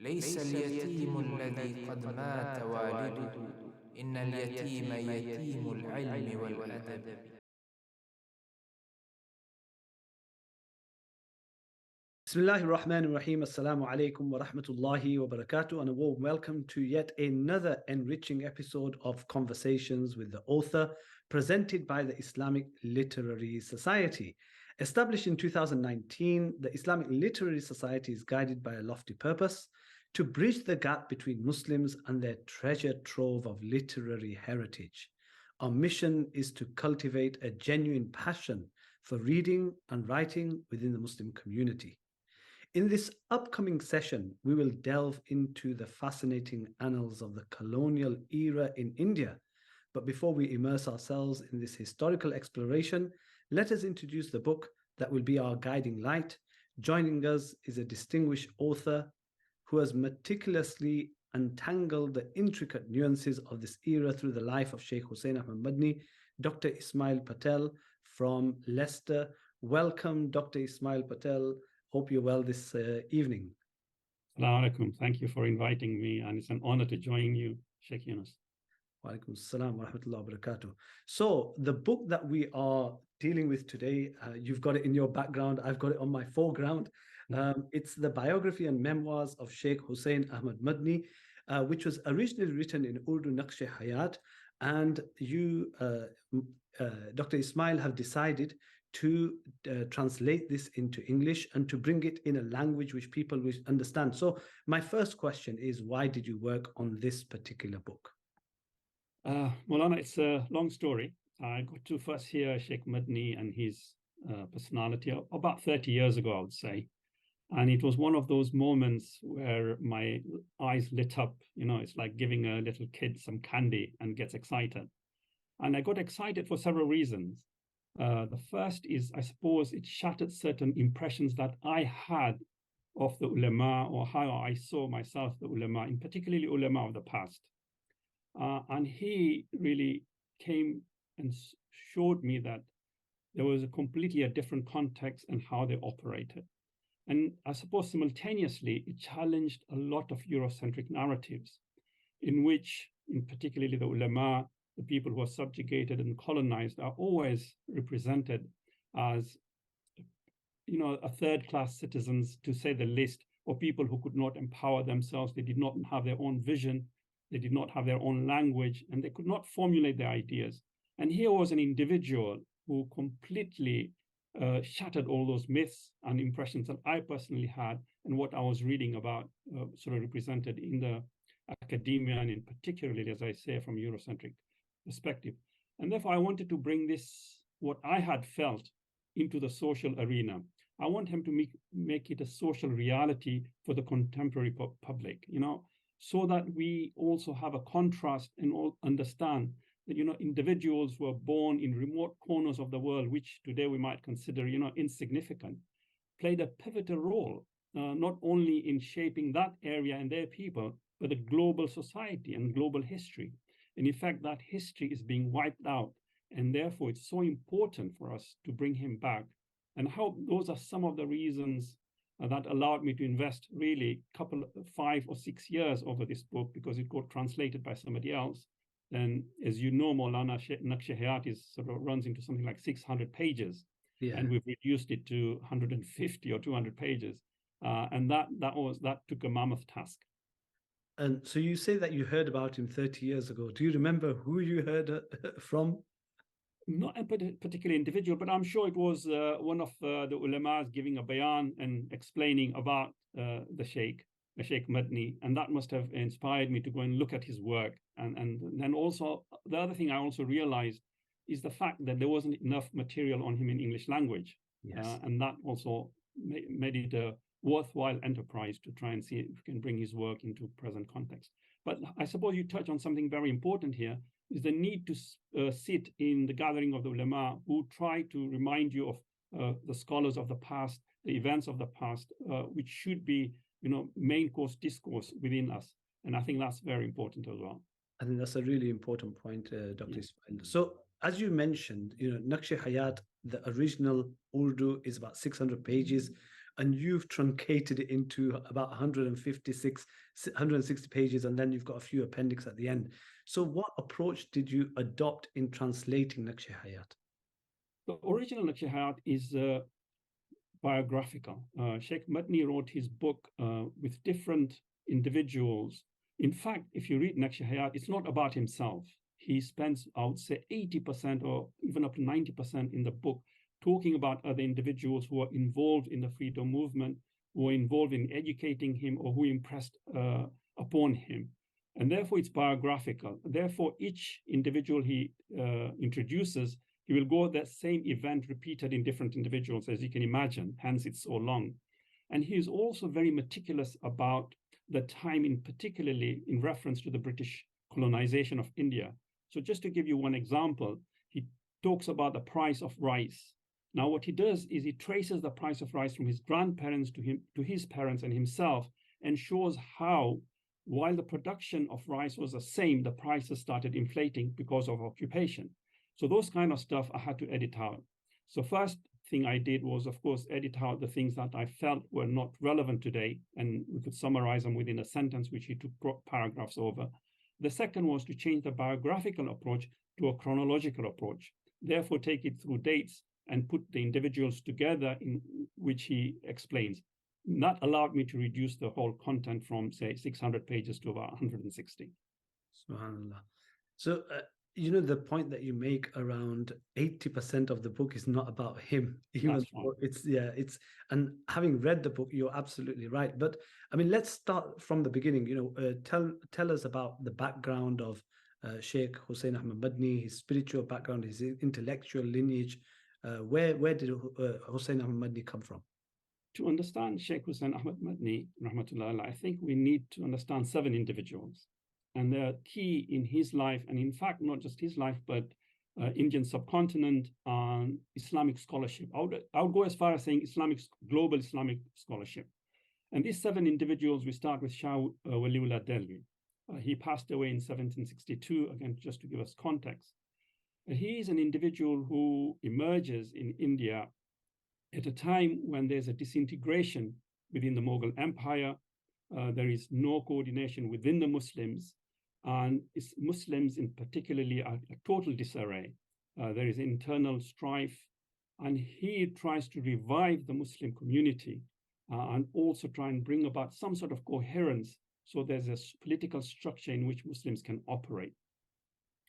ليس اليتيم الذي قد مات والده، إن اليتيم يتيم العلم والأدب. Bismillahir Rahmanir Rahim. Assalamu alaikum wa rahmatullahi wa barakatuh, and a warm welcome to yet another enriching episode of Conversations with the Author, presented by the Islamic Literary Society. Established in 2019, the Islamic Literary Society is guided by a lofty purpose to bridge the gap between Muslims and their treasure trove of literary heritage. Our mission is to cultivate a genuine passion for reading and writing within the Muslim community. In this upcoming session, we will delve into the fascinating annals of the colonial era in India. But before we immerse ourselves in this historical exploration, let us introduce the book that will be our guiding light. Joining us is a distinguished author who has meticulously untangled the intricate nuances of this era through the life of Shaykh Husain Ahmed Madani, Dr Ismail Patel from Leicester. Welcome, Dr Ismail Patel. Hope you're well this evening. Assalamu alaikum. Thank you for inviting me, and it's an honor to join you, Sheikh Yunus. Wa alaikum assalam wa rahmatullahi wa barakatuh. So, the book that we are dealing with today, you've got it in your background, I've got it on my foreground. It's the biography and memoirs of Shaykh Husain Ahmed Madani, which was originally written in Urdu Naqsh Hayat, and you, Dr. Ismail, have decided to translate this into English and to bring it in a language which people will understand. So my first question is, why did you work on this particular book? Maulana, it's a long story. I got to first hear Sheikh Madani and his personality about 30 years ago, I would say. And it was one of those moments where my eyes lit up. You know, it's like giving a little kid some candy and gets excited. And I got excited for several reasons. The first is, I suppose, it shattered certain impressions that I had of the ulama, or how I saw myself, the ulama, and particularly ulama of the past. And he really came and showed me that there was completely a different context and how they operated. And I suppose simultaneously, it challenged a lot of Eurocentric narratives in which, in particularly the ulama, the people who are subjugated and colonized, are always represented as, you know, a third-class citizens, to say the least, or people who could not empower themselves. They did not have their own vision. They did not have their own language, and they could not formulate their ideas. And here was an individual who completely shattered all those myths and impressions that I personally had, and what I was reading about sort of represented in the academia, and in particularly, as I say, from Eurocentric perspective. And therefore, I wanted to bring this, what I had felt, into the social arena. I want him to make it a social reality for the contemporary public, you know, so that we also have a contrast and all understand that, you know, individuals who are born in remote corners of the world, which today we might consider, you know, insignificant, played a pivotal role, not only in shaping that area and their people, but the global society and global history. And in fact, that history is being wiped out. And therefore, it's so important for us to bring him back. And how those are some of the reasons that allowed me to invest really 5 or 6 years over this book, because it got translated by somebody else. And as you know, Maulana, Naqsh Hayat sort of runs into something like 600 pages. Yeah. And we've reduced it to 150 or 200 pages. And that took a mammoth task. And so you say that you heard about him 30 years ago. Do you remember who you heard from? Not a particular individual, but I'm sure it was one of the ulamas giving a bayan and explaining about the Sheikh Madani. And that must have inspired me to go and look at his work. And then also, the other thing I also realized is the fact that there wasn't enough material on him in English language. Yes. And that also made it a worthwhile enterprise to try and see if we can bring his work into present context. But I suppose you touch on something very important here, is the need to sit in the gathering of the ulama who try to remind you of the scholars of the past, the events of the past, which should be, you know, main course discourse within us. And I think that's very important as well. I think that's a really important point, Dr. Ismail. So as you mentioned, you know, Naqsh Hayat, the original Urdu is about 600 pages. and you've truncated it into about 160 pages, and then you've got a few appendix at the end. So what approach did you adopt in translating Naqsh Hayat? The original Naqsh Hayat is biographical. Shaykh Madani wrote his book with different individuals. In fact, if you read Naqsh Hayat, it's not about himself. He spends, I would say, 80% or even up to 90% in the book talking about other individuals who are involved in the freedom movement, who are involved in educating him, or who impressed upon him. And therefore, it's biographical. Therefore, each individual he introduces, he will go that same event repeated in different individuals, as you can imagine, hence it's so long. And he is also very meticulous about the time, in particularly in reference to the British colonization of India. So just to give you one example, he talks about the price of rice. Now, what he does is he traces the price of rice from his grandparents to his parents and himself, and shows how, while the production of rice was the same, the prices started inflating because of occupation. So those kind of stuff I had to edit out. So first thing I did was, of course, edit out the things that I felt were not relevant today, and we could summarize them within a sentence, which he took paragraphs over. The second was to change the biographical approach to a chronological approach, therefore take it through dates and put the individuals together in which he explains. That allowed me to reduce the whole content from, say, 600 pages to about 160. SubhanAllah. So, the point that you make around 80% of the book is not about him. Even though it's, and having read the book, you're absolutely right. But I mean, let's start from the beginning. Tell us about the background of Shaykh Husain Ahmed Madani, his spiritual background, his intellectual lineage. Where did Husain Ahmed Madani come from? To understand Shaykh Husain Ahmed Madani, rahmatullah, I think we need to understand 7 individuals. And they're key in his life, and in fact, not just his life, but Indian subcontinent and Islamic scholarship. I would go as far as saying global Islamic scholarship. And these 7 individuals, we start with Shah Waliullah Delhi. He passed away in 1762, again, just to give us context. He is an individual who emerges in India at a time when there's a disintegration within the Mughal Empire. There is no coordination within the Muslims, and Muslims in particularly are a total disarray. There is internal strife, and he tries to revive the Muslim community and also try and bring about some sort of coherence, so there's a political structure in which Muslims can operate.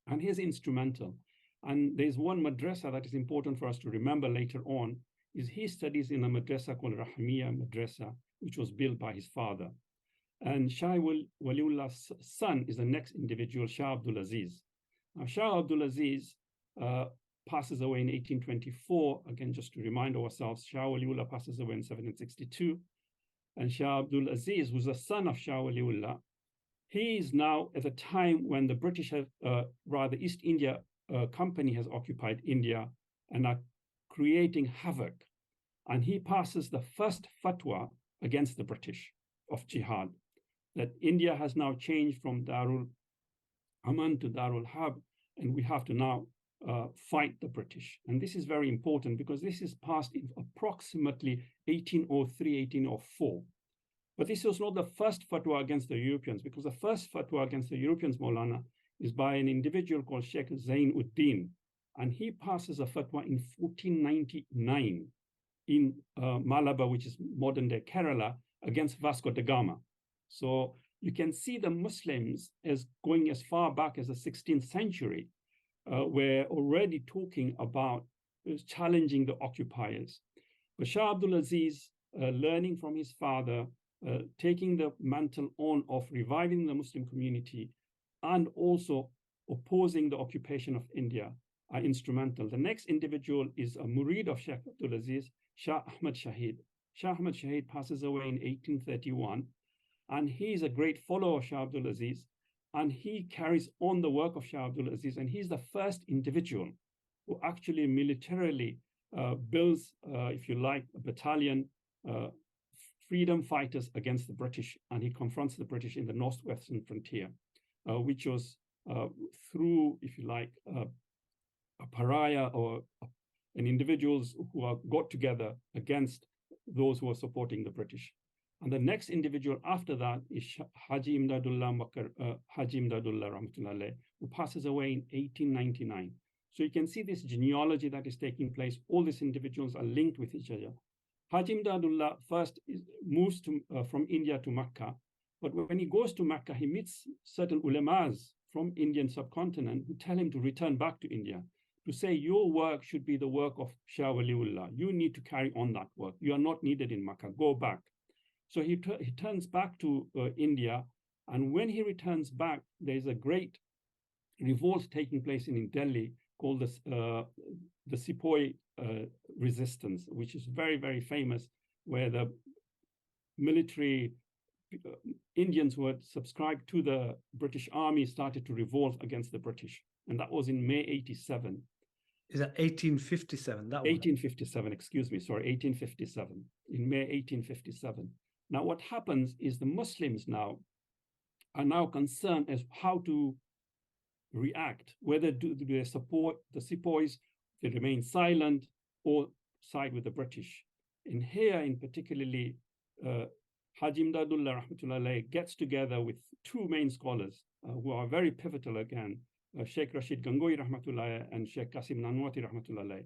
And he's instrumental. And there's one madrasa that is important for us to remember later on, is he studies in a madrasa called Rahmiya Madrasa, which was built by his father. And Shah Waliullah's son is the next individual, Shah Abdul Aziz. Now, Shah Abdul Aziz passes away in 1824. Again, just to remind ourselves, Shah Waliullah passes away in 1762. And Shah Abdul Aziz, who's the son of Shah Waliullah, he is now at a time when the British East India Company has occupied India and are creating havoc. And he passes the first fatwa against the British of jihad, that India has now changed from Darul Aman to Darul Harb, and we have to now fight the British. And this is very important because this is passed in approximately 1803, 1804. But this was not the first fatwa against the Europeans, because the first fatwa against the Europeans, Maulana, is by an individual called Sheikh Zainuddin. And he passes a fatwa in 1499 in Malabar, which is modern-day Kerala, against Vasco da Gama. So you can see the Muslims as going as far back as the 16th century, were already talking about challenging the occupiers. But Shah Abdul Aziz, learning from his father, taking the mantle on of reviving the Muslim community and also opposing the occupation of India, are instrumental. The next individual is a murid of Shaykh Abdul Aziz, Shah Ahmad Shahid. Shah Ahmad Shahid passes away in 1831, and he is a great follower of Shah Abdul Aziz, and he carries on the work of Shah Abdul Aziz, and he's the first individual who actually militarily builds, if you like, a battalion, freedom fighters against the British, and he confronts the British in the northwestern frontier, which was through, if you like, a pariah or an individuals who are got together against those who are supporting the British. And the next individual after that is Haji Imdadullah Rahmatullah, who passes away in 1899. So you can see this genealogy that is taking place. All these individuals are linked with each other. Haji Imdadullah first moves from India to Mecca, but when he goes to Mecca, he meets certain ulamas from Indian subcontinent who tell him to return back to India, to say your work should be the work of Shah Waliullah. You need to carry on that work. You are not needed in Mecca. Go back. So he turns back to India, and when he returns back, there's a great revolt taking place in Delhi called the Sepoy resistance, which is very, very famous, where the military Indians who had subscribed to the British Army started to revolt against the British. And that was in May 87. Is that 1857? That 1857, excuse me, sorry, 1857, in May 1857. Now, what happens is the Muslims now are now concerned as how to react, whether do they support the sepoys, they remain silent, or side with the British. And here, in particularly, Haji Imdadullah Rahmatullah gets together with two main scholars who are very pivotal again, Sheikh Rashid Gangohi Rahmatullah and Sheikh Qasim Nanwati Rahmatullah.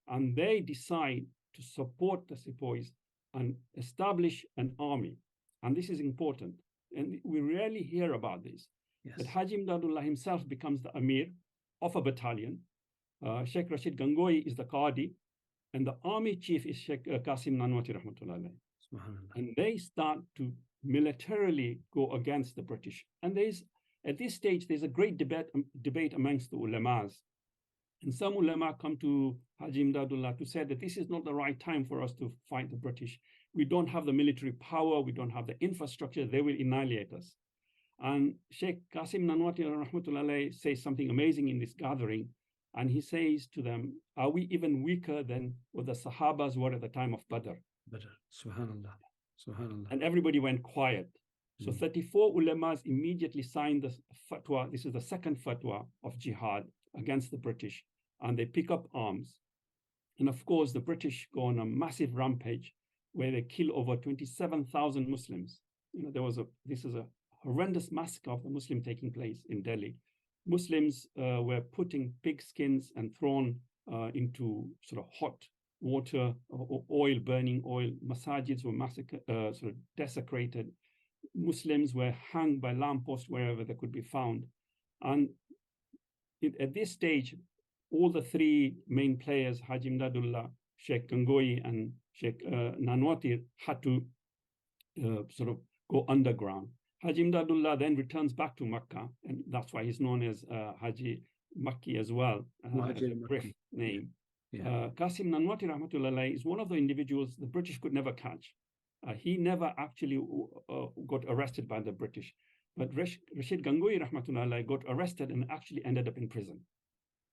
And they decide to support the sepoys and establish an army. And this is important. And we rarely hear about this. Yes. But Haji Imdadullah himself becomes the Amir of a battalion. Sheikh Rashid Gangohi is the Qadi, and the army chief is Sheikh Qasim Nanwati Rahmatullah. And they start to militarily go against the British. And at this stage, there's a great debate amongst the ulamas. And some ulama come to Haji Imdadullah to say that this is not the right time for us to fight the British. We don't have the military power, we don't have the infrastructure, they will annihilate us. And Sheikh Qasim Nanwati Rahmatullah says something amazing in this gathering. And he says to them, are we even weaker than what the Sahabas were at the time of Badr? Subhanallah. Subhanallah. And everybody went quiet. So 34 ulamas immediately signed the fatwa. This is the second fatwa of jihad against the British. And they pick up arms. And of course, the British go on a massive rampage where they kill over 27,000 Muslims. You know, this is a horrendous massacre of the Muslim taking place in Delhi. Muslims were putting pig skins and thrown into sort of hot water, or burning oil. Masajids were massacred, sort of desecrated. Muslims were hung by lampposts wherever they could be found. And at this stage, all the three main players, Haji Imdadullah, Sheikh Gangohi, and Sheikh Nanwati, had to sort of go underground. Haji Imdadullah then returns back to Mecca, and that's why he's known as Haji Makki as well, as a brief name. Yeah. Qasim Nanwati Rahmatullah is one of the individuals the British could never catch. He never actually got arrested by the British, but Rashid Gangohi Rahmatullah got arrested and actually ended up in prison.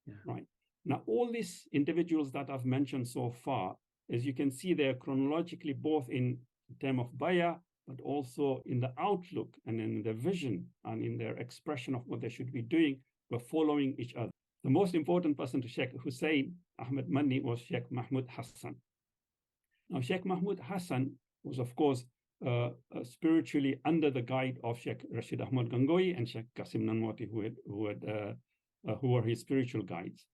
Yeah. Right. Now, all these individuals that I've mentioned so far, as you can see, they're chronologically both in terms of bayah, but also in the outlook and in their vision and in their expression of what they should be doing, were following each other. The most important person to Shaykh Husain Ahmed Madani was Sheikh Mahmud Hassan. Now, Sheikh Mahmud Hassan was, of course, spiritually under the guide of Sheikh Rashid Ahmad Gangohi and Sheikh Qasim Nanwati, who were his spiritual guides.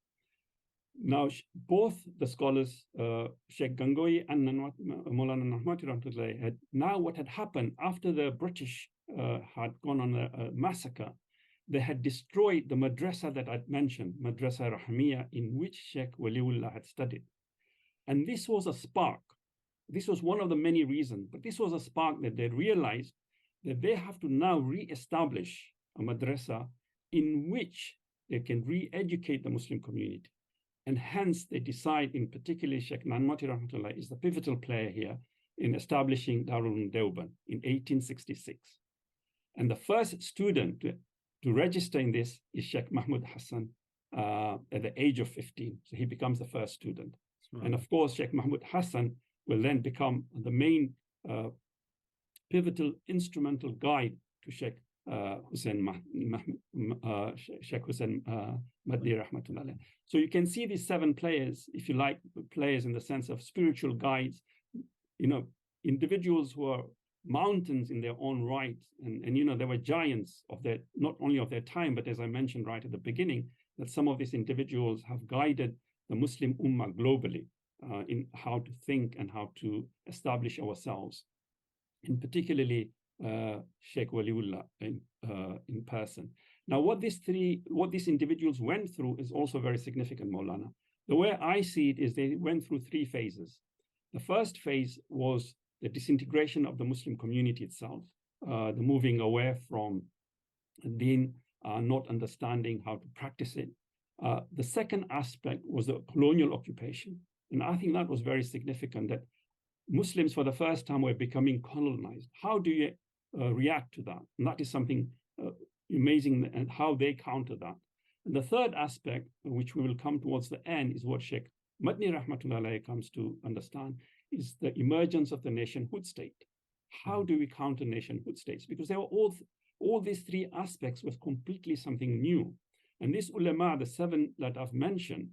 Now, both the scholars, Sheikh Gangohi and Maulana Nahmati Rahmatullah, had now what had happened after the British had gone on a massacre, they had destroyed the madrasa that I'd mentioned, Madrasa Rahmiya, in which Sheikh Waliullah had studied. And this was a spark. This was one of the many reasons, but this was a spark that they realized that they have to now re-establish a madrasa in which they can re-educate the Muslim community. And hence they decide, in particular, Sheikh Nanwati Rahmatullah is the pivotal player here in establishing Darul Deoband in 1866. And the first student to register in this is Sheikh Mahmud Hassan at the age of 15. So he becomes the first student. And of course, Sheikh Mahmud Hassan will then become the main pivotal instrumental guide to Sheikh Husain Madani Rahmatullah. So you can see these seven players, if you like, players in the sense of spiritual guides, individuals who are mountains in their own right, and there were giants of their, not only of their time, but as I mentioned right at the beginning, that some of these individuals have guided the Muslim Ummah globally in how to think and how to establish ourselves, and particularly Sheikh Waliullah in person. Now, what these individuals went through is also very significant, Maulana. The way I see it is they went through 3 phases. The first phase was the disintegration of the Muslim community itself, the moving away from deen, not understanding how to practice it. The second aspect was the colonial occupation. And I think that was very significant, that Muslims for the first time were becoming colonized. How do you react to that? And that is something amazing, and how they counter that. And the third aspect, which we will come towards the end, is what Sheikh Madani Rahmatullah comes to understand, is the emergence of the nationhood state. How do we counter nationhood states? Because they were all these 3 aspects was completely something new. And these ulama, the 7 that I've mentioned,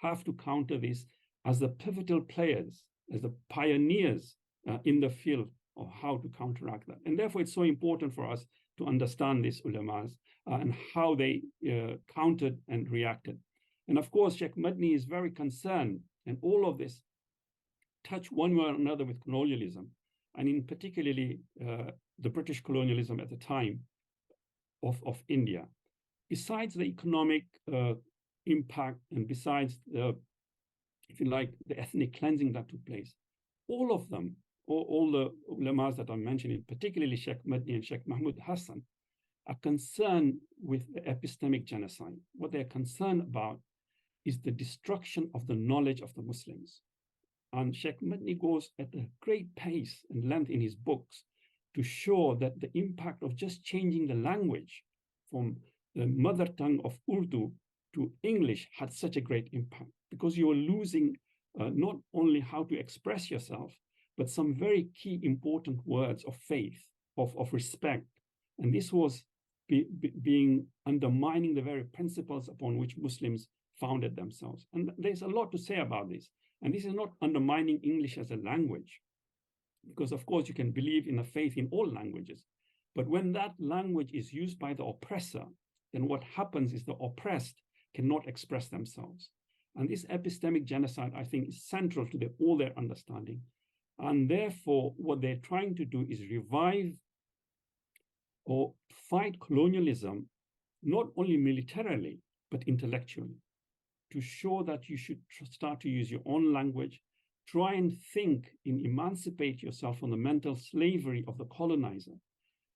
have to counter this as the pivotal players, as the pioneers in the field of how to counteract that. And therefore, it's so important for us to understand these ulamas and how they countered and reacted. And of course, Sheikh Madani is very concerned, and all of this touch one way or another with colonialism, and in particularly the British colonialism at the time of India. Besides the economic impact, and besides the, if you like, the ethnic cleansing that took place, all of them, all the ulamas that I'm mentioning, particularly Sheikh Madani and Sheikh Mahmud Hassan, are concerned with the epistemic genocide. What they're concerned about is the destruction of the knowledge of the Muslims. And Sheikh Madani goes at a great pace and length in his books to show that the impact of just changing the language from the mother tongue of Urdu to English had such a great impact, because you are losing not only how to express yourself, but some very key important words of faith, of respect. And this was being undermining the very principles upon which Muslims founded themselves. And there's a lot to say about this. And this is not undermining English as a language, because of course you can believe in a faith in all languages. But when that language is used by the oppressor, then what happens is the oppressed cannot express themselves. And this epistemic genocide, I think, is central to all their understanding. And therefore, what they're trying to do is revive or fight colonialism, not only militarily, but intellectually, to show that you should start to use your own language, try and think and emancipate yourself from the mental slavery of the colonizer,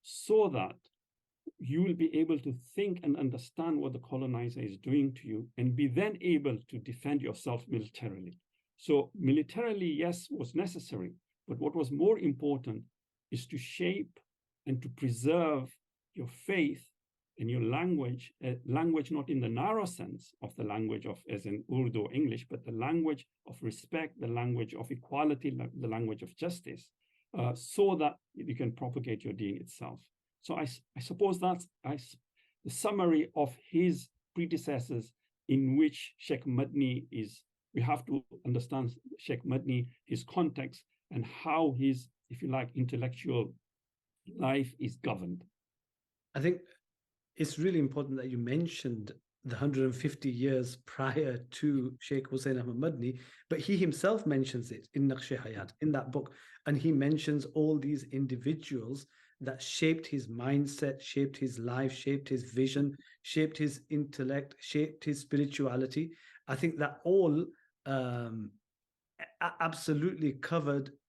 so that you will be able to think and understand what the colonizer is doing to you, and be then able to defend yourself militarily. So militarily, yes, was necessary, but what was more important is to shape and to preserve your faith and your language, language not in the narrow sense of the language of as in Urdu or English, but the language of respect, the language of equality, the language of justice, so that you can propagate your deen itself. So I suppose that's the summary of his predecessors, in which Sheikh Madani is. We have to understand Sheikh Madani, his context, and how his, if you like, intellectual life is governed. I think it's really important that you mentioned the 150 years prior to Shaykh Husain Ahmed Madani, but he himself mentions it in Naqsh Hayat, in that book, and he mentions all these individuals that shaped his mindset, shaped his life, shaped his vision, shaped his intellect, shaped his spirituality. I think that all absolutely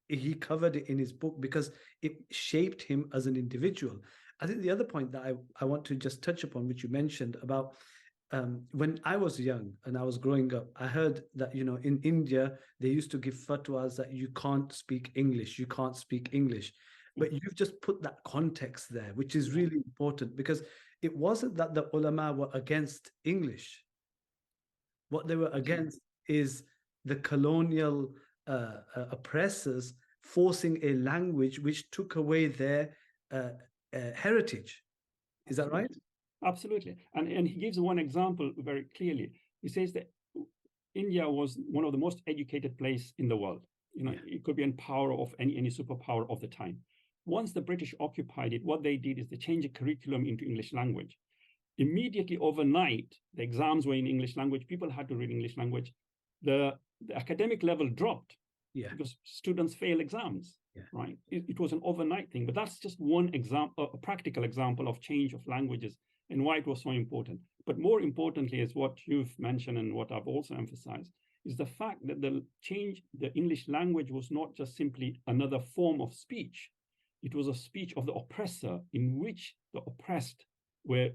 he covered it in his book, because it shaped him as an individual. I think the other point that I want to just touch upon, which you mentioned about when I was young and I was growing up, I heard that, in India, they used to give fatwas that you can't speak English, you can't speak English. But you've just put that context there, which is really important, because it wasn't that the ulama were against English. What they were against is the colonial oppressors forcing a language which took away their heritage. Is that right? Absolutely. And he gives one example very clearly. He says that India was one of the most educated places in the world. It could be in power of any superpower of the time. Once the British occupied it, what they did is they changed the curriculum into English language. Immediately overnight, the exams were in English language. People had to read English language. The academic level dropped because students fail exams, right? It was an overnight thing, but that's just one example, a practical example of change of languages and why it was so important. But more importantly is what you've mentioned and what I've also emphasized, is the fact that the English language was not just simply another form of speech. It was a speech of the oppressor in which the oppressed were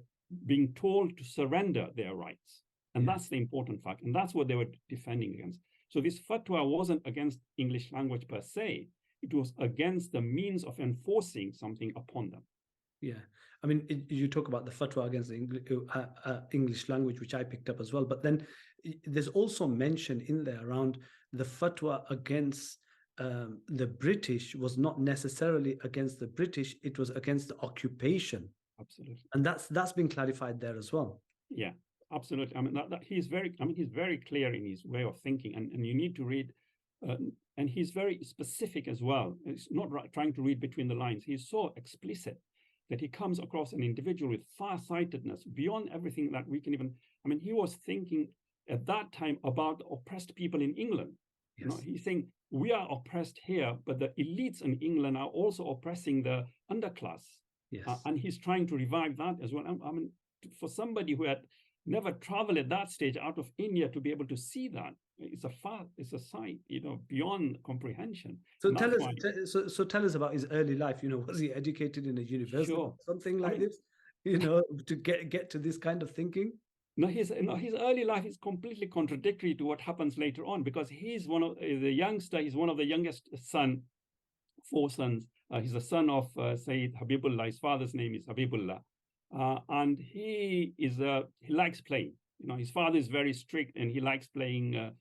being told to surrender their rights. And that's the important fact. And that's what they were defending against. So this fatwa wasn't against English language per se. It was against the means of enforcing something upon them. Yeah. I mean, you talk about the fatwa against the English language, which I picked up as well. But then there's also mention in there around the fatwa against the British was not necessarily against the British. It was against the occupation. Absolutely. And that's been clarified there as well. Yeah, absolutely. I mean, he's very clear in his way of thinking, and you need to read, and he's very specific as well. It's not trying to read between the lines. He's so explicit that he comes across an individual with far-sightedness beyond everything that we can even. I mean, he was thinking at that time about the oppressed people in England. He's saying we are oppressed here, but the elites in England are also oppressing the underclass. And he's trying to revive that as well. I mean, for somebody who had never traveled at that stage out of India to be able to see that, it's a sight, beyond comprehension. So tell us about his early life. Was he educated in a university, or something like this? To get to this kind of thinking. No, his early life is completely contradictory to what happens later on, because he's the youngster. He's one of the youngest son, 4 sons. He's the son of Sayyid Habibullah. His father's name is Habibullah, and he likes playing. His father is very strict, and he likes playing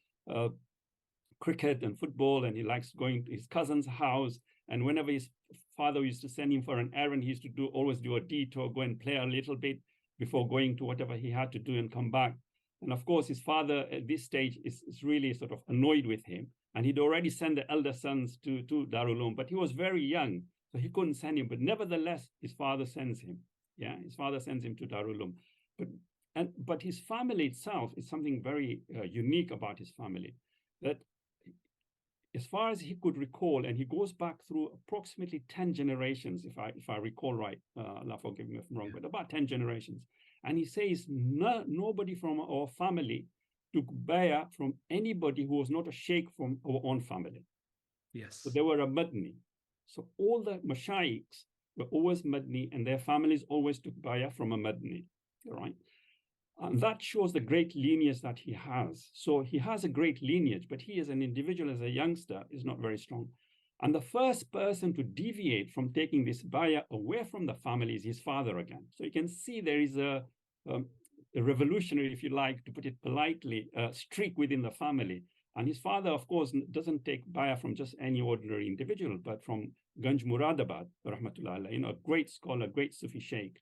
cricket and football, and he likes going to his cousin's house. And whenever his father used to send him for an errand, he used to always do a detour, go and play a little bit before going to whatever he had to do and come back. And of course, his father at this stage is really sort of annoyed with him. And he'd already sent the elder sons to Darul Uloom, but he was very young, so he couldn't send him. But nevertheless, his father sends him. His father sends him to Darul Uloom. But his family itself is something very unique about his family. That, as far as he could recall, and he goes back through approximately 10 generations, if I recall right, Allah forgive me if I'm wrong, but about 10 generations. And he says nobody from our family took bay'ah from anybody who was not a sheikh from our own family. Yes. So they were a Madani. So all the mashaykhs were always Madani, and their families always took bay'ah from a Madani, right? And that shows the great lineage that he has. So he has a great lineage, but he as an individual, as a youngster, is not very strong. And the first person to deviate from taking this bay'ah away from the family is his father again. So you can see there is a revolutionary, if you like, to put it politely, streak within the family. And his father, of course, doesn't take bay'ah from just any ordinary individual, but from Ganj Muradabad, rahmatullah alayhi, a great scholar, great Sufi sheikh.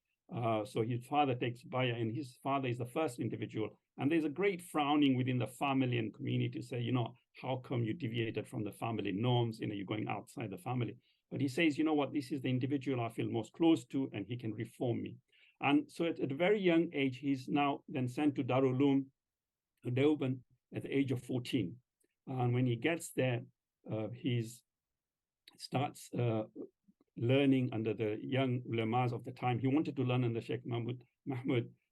So his father takes bay'ah, and his father is the first individual. And there's a great frowning within the family and community to say, how come you deviated from the family norms? You're going outside the family. But he says, what, this is the individual I feel most close to, and he can reform me. And so at a very young age, he's now then sent to Darul Uloom, Deoband, at the age of 14. And when he gets there, he starts learning under the young ulamas of the time. He wanted to learn under Sheikh Mahmud,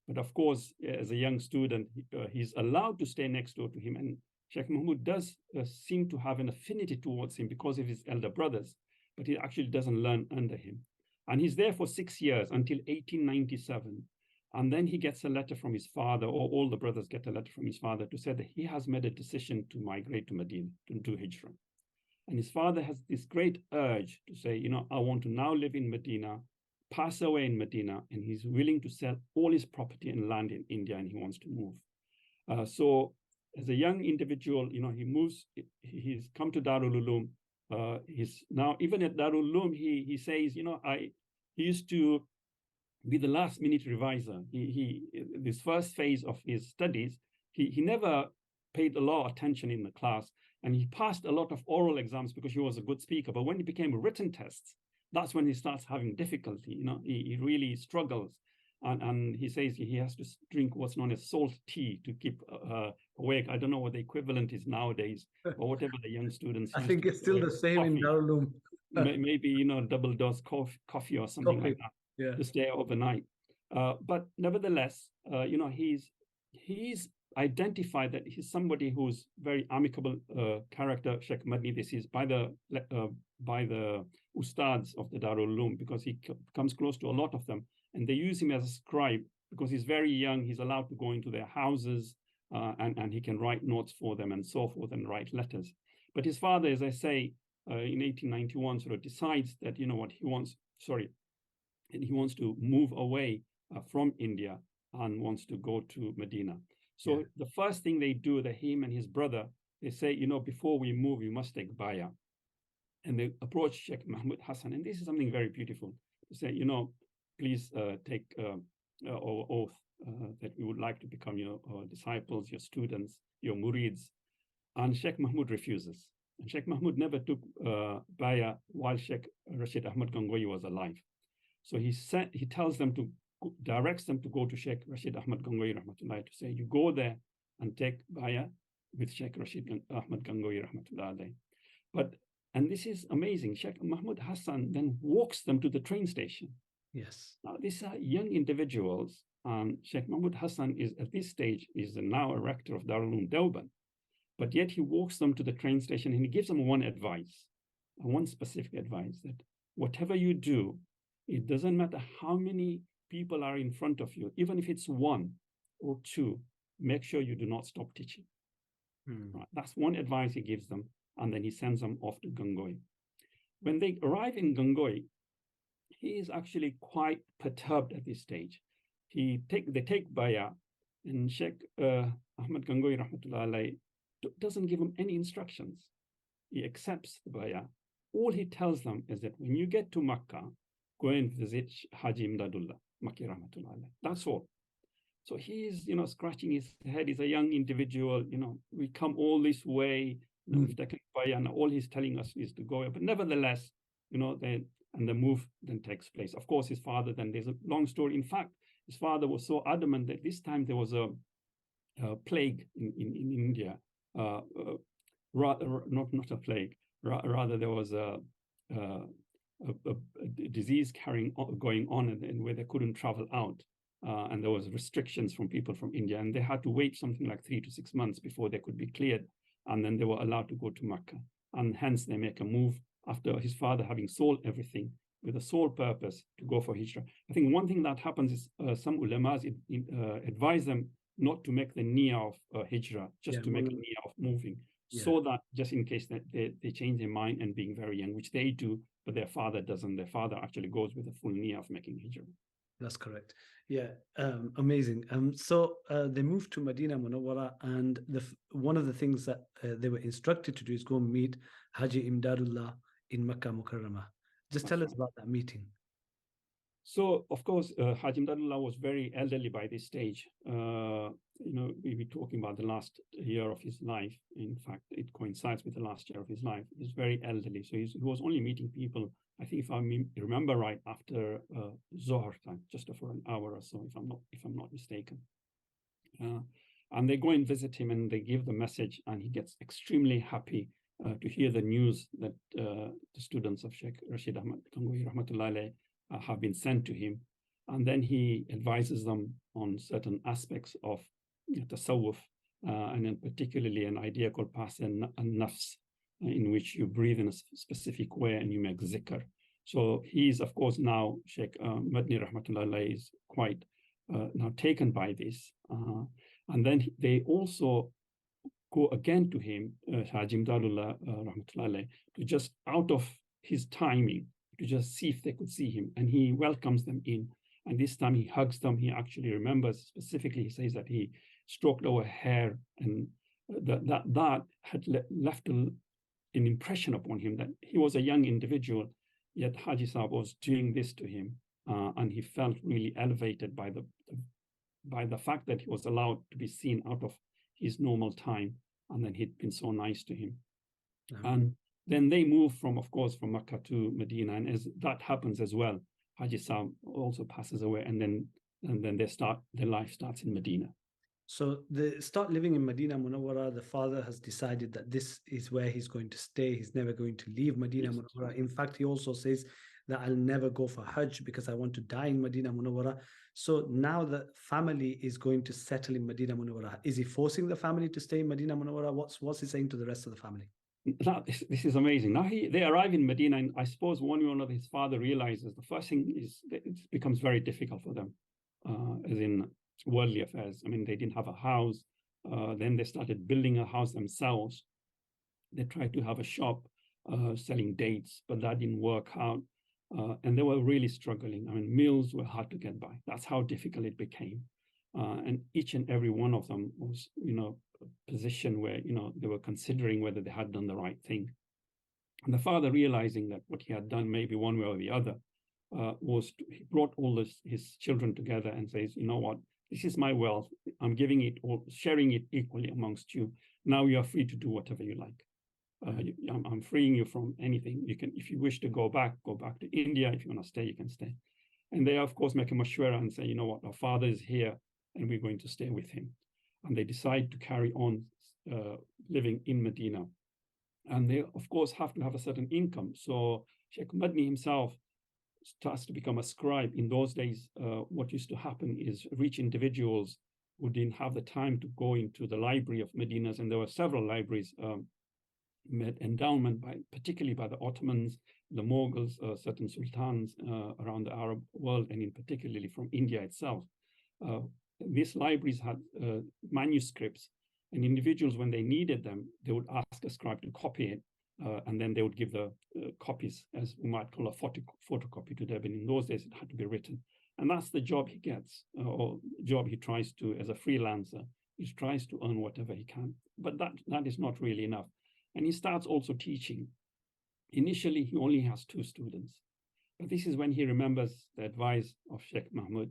but of course, as a young student, he's allowed to stay next door to him. And Sheikh Mahmud does seem to have an affinity towards him because of his elder brothers, but he actually doesn't learn under him. And he's there for 6 years until 1897. And then he gets a letter from his father, or all the brothers get a letter from his father to say that he has made a decision to migrate to Medina, to do Hijrah. And his father has this great urge to say, I want to now live in Medina, pass away in Medina, and he's willing to sell all his property and land in India, and he wants to move. So as a young individual, he moves, he's come to Darul Uloom. He's now, even at Darul Uloom, he says, he used to be the last minute reviser. This first phase of his studies, he never paid a lot of attention in the class. And he passed a lot of oral exams because he was a good speaker. But when it became written tests, that's when he starts having difficulty. He really struggles. And he says he has to drink what's known as salt tea to keep awake. I don't know what the equivalent is nowadays, or whatever the young students. I think it's still the same in Darul Uloom. Maybe, double dose coffee or something like that to stay overnight. But nevertheless, he's identified that he's somebody who's very amicable character. Shaykh Madani, this is by the ustads of the Darul Uloom, because he comes close to a lot of them, and they use him as a scribe because he's very young. He's allowed to go into their houses and he can write notes for them and so forth and write letters. But his father, as I say, in 1891 sort of decides that, he wants to move away from India and wants to go to Medina. So the first thing they do, him and his brother, they say, before we move, you must take bayah. And they approach Sheikh Mahmud Hassan, and this is something very beautiful, to say, please take our oath that we would like to become your disciples, your students, your murids. And Sheikh Mahmud refuses. And Sheikh Mahmud never took bayah while Sheikh Rashid Ahmad Gangohi was alive. So he directs them to go to Sheikh Rashid Ahmad Gangohi rahmatullahi, to say, you go there and take bayah with Sheikh Rashid Ahmad Gangohi rahmatullahi. And this is amazing. Sheikh Mahmud Hassan then walks them to the train station. Yes. Now, these are young individuals. Sheikh Mahmud Hassan is at this stage is now a rector of Darul Uloom Deoband. But yet he walks them to the train station and he gives them one specific advice, that whatever you do, it doesn't matter how many people are in front of you, even if it's one or two, make sure you do not stop teaching. Right. That's one advice he gives them. And then he sends them off to Gangohi. When they arrive in Gangohi, he is actually quite perturbed at this stage. They take bayah, and Sheikh Ahmad Gangohi rahmatullahi doesn't give him any instructions. He accepts the bayah. All he tells them is that when you get to Makkah, go and visit Haji Imdadullah, Makki rahmatullahi. That's all. So he's, scratching his head. He's a young individual. We come all this way. We've taken bayah, and all he's telling us is to go. But nevertheless, the move then takes place. Of course, his father, then there's a long story. In fact, his father was so adamant that this time there was a plague in India. Not a plague. Rather, there was a disease going on, and where they couldn't travel out. And there was restrictions from people from India, and they had to wait something like 3 to 6 months before they could be cleared. And then they were allowed to go to Makkah. And hence they make a move after his father having sold everything with the sole purpose to go for hijrah. I think one thing that happens is some ulamas advise them not to make the niyyah of hijrah, just to make a niyyah of moving, so that just in case that they change their mind and being very young, which they do, but their father doesn't. Their father actually goes with a full niyyah of making hijrah. That's correct. Yeah, amazing. So they moved to Medina Munawwara, and one of the things that they were instructed to do is go and meet Haji Imdadullah in Makkah Mukarramah. Just tell us about that meeting. So, of course, Haji Imdadullah was very elderly by this stage. We were talking about the last year of his life. In fact, it coincides with the last year of his life. He's very elderly. So he was only meeting people, I think, if I remember right, after Zohar time, just for an hour or so, if I'm not mistaken. And they go and visit him, and they give the message, and he gets extremely happy to hear the news that the students of Sheikh Rashid Ahmad Gangohi rahmatullahi have been sent to him. And then he advises them on certain aspects of tasawwuf, and then particularly an idea called pas and nafs, in which you breathe in a specific way and you make zikr. So he's, of course, now Sheikh Madani rahmatullahi is quite now taken by this. And then they also go again to him, Haji Imdadullah rahmatullahi, to just out of his timing, to just see if they could see him. And he welcomes them in. And this time he hugs them. He actually remembers specifically, he says that he stroked our hair, and that had left an impression upon him that he was a young individual, yet Haji Sahib was doing this to him. And he felt really elevated by the fact that he was allowed to be seen out of his normal time. And then he'd been so nice to him. And then they move from, of course, from Mecca to Medina. And as that happens as well, Haji Sam also passes away, and then their life starts in Medina. So they start living in Medina Munawwara. The father has decided that this is where he's going to stay. He's never going to leave Medina Munawwara. In fact, he also says that I'll never go for Hajj because I want to die in Medina Munawwara. So now the family is going to settle in Medina Munawwara. Is he forcing the family to stay in Medina Munawwara? What's he saying to the rest of the family? Now, this is amazing. Now they arrive in Medina, and I suppose one way or another, his father realizes the first thing is that it becomes very difficult for them, as in worldly affairs. I mean, they didn't have a house. Then they started building a house themselves. They tried to have a shop selling dates, but that didn't work out. And they were really struggling. I mean, meals were hard to get by. That's how difficult it became. And each and every one of them was, a position where, they were considering whether they had done the right thing. And the father, realizing that what he had done, maybe one way or the other, he brought all his children together and says, you know what, this is my wealth. I'm giving it or sharing it equally amongst you. Now you are free to do whatever you like. I'm freeing you from anything. You can, if you wish to go back to India. If you want to stay, you can stay. And they, of course, make a mashwara and say, you know what, our father is here and we're going to stay with him. And they decide to carry on living in Medina. And they, of course, have to have a certain income. So Shaykh Madani himself starts to become a scribe. In those days, what used to happen is rich individuals who didn't have the time to go into the library of Medina, and there were several libraries made endowment particularly by the Ottomans, the Mughals, certain sultans around the Arab world, and in particularly from India itself. These libraries had manuscripts, and individuals, when they needed them, they would ask a scribe to copy it, and then they would give the copies, as we might call a photocopy today, but in those days it had to be written. And that's the job he gets, or job he tries to, as a freelancer, he tries to earn whatever he can. But that is not really enough. And he starts also teaching. Initially, he only has 2 students. But this is when he remembers the advice of Sheikh Mahmud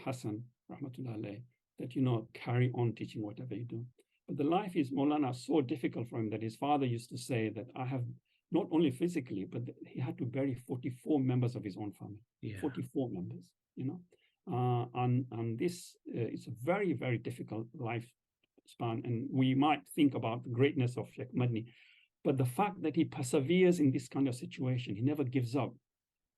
Hassan, rahmatullah alayh, that, carry on teaching whatever you do. But the life is, Maulana, so difficult for him that his father used to say that I have, not only physically, but he had to bury 44 members of his own family. Yeah. 44 members, and this is a very, very difficult lifespan. And we might think about the greatness of Shaykh Madani, but the fact that he perseveres in this kind of situation, he never gives up,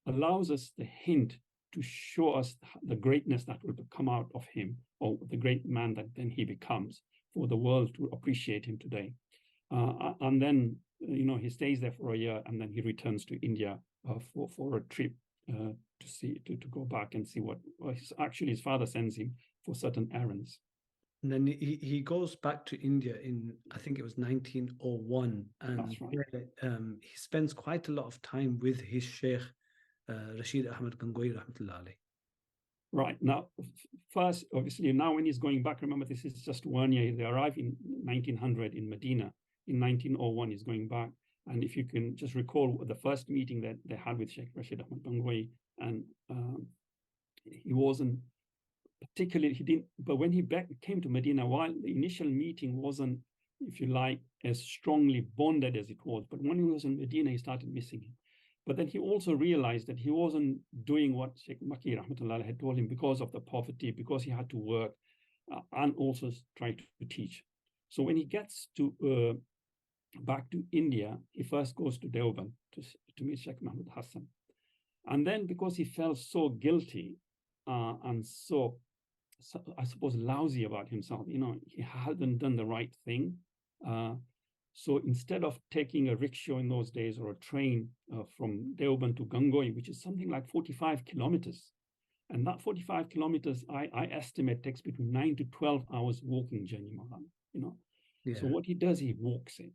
allows us the hint to show us the greatness that will come out of him, or the great man that then he becomes, for the world to appreciate him today. And then, he stays there for a year, and then he returns to India for a trip to go back and see what his father sends him for certain errands. And then he goes back to India in, I think it was 1901. And that's right. He spends quite a lot of time with his Sheikh, Rashid Ahmad Gangohi, rahmatullah alayh. Right. Now, first, obviously, now when he's going back, remember, this is just 1 year. They arrive in 1900 in Medina. In 1901, he's going back. And if you can just recall the first meeting that they had with Sheikh Rashid Ahmad Gangohi, and he wasn't particularly, but when he came to Medina, while the initial meeting wasn't, if you like, as strongly bonded as it was, but when he was in Medina, he started missing him. But then he also realized that he wasn't doing what Sheikh Maki rahmatullah had told him because of the poverty, because he had to work, and also try to teach. So when he gets to back to India, he first goes to Deoband to meet Sheikh Mahmud Hassan. And then because he felt so guilty and so, I suppose, lousy about himself, he hadn't done the right thing. So instead of taking a rickshaw in those days or a train from Deoband to Gangohi, which is something like 45 kilometers, and that 45 kilometers, I estimate, takes between 9 to 12 hours walking journey, Maulana, Yeah. So what he does, he walks it.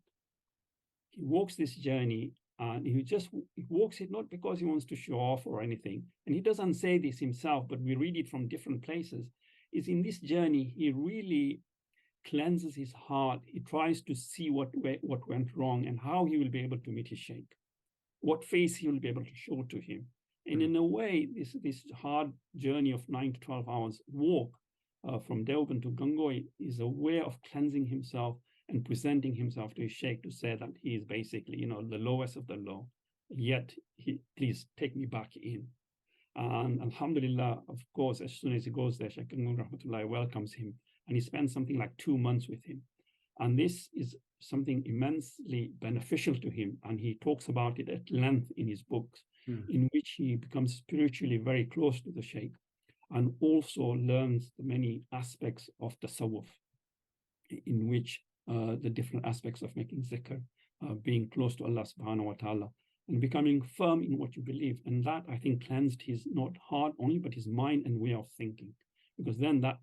He walks this journey, and he walks it not because he wants to show off or anything. And he doesn't say this himself, but we read it from different places. Is in this journey, he really cleanses his heart. He tries to see what went wrong and how he will be able to meet his Sheikh, what face he will be able to show to him. And in a way, this hard journey of 9 to 12 hours walk from Deoband to Gangohi is a way of cleansing himself and presenting himself to his sheikh to say that he is basically, the lowest of the low, yet please take me back in. And alhamdulillah, of course, as soon as he goes there, Shaykh Rahmatullah welcomes him, and he spends something like 2 months with him. And this is something immensely beneficial to him. And he talks about it at length in his books, in which he becomes spiritually very close to the Shaykh, and also learns the many aspects of tasawwuf, in which the different aspects of making zikr, being close to Allah subhanahu wa ta'ala, and becoming firm in what you believe. And that, I think, cleansed his not heart only, but his mind and way of thinking, because then that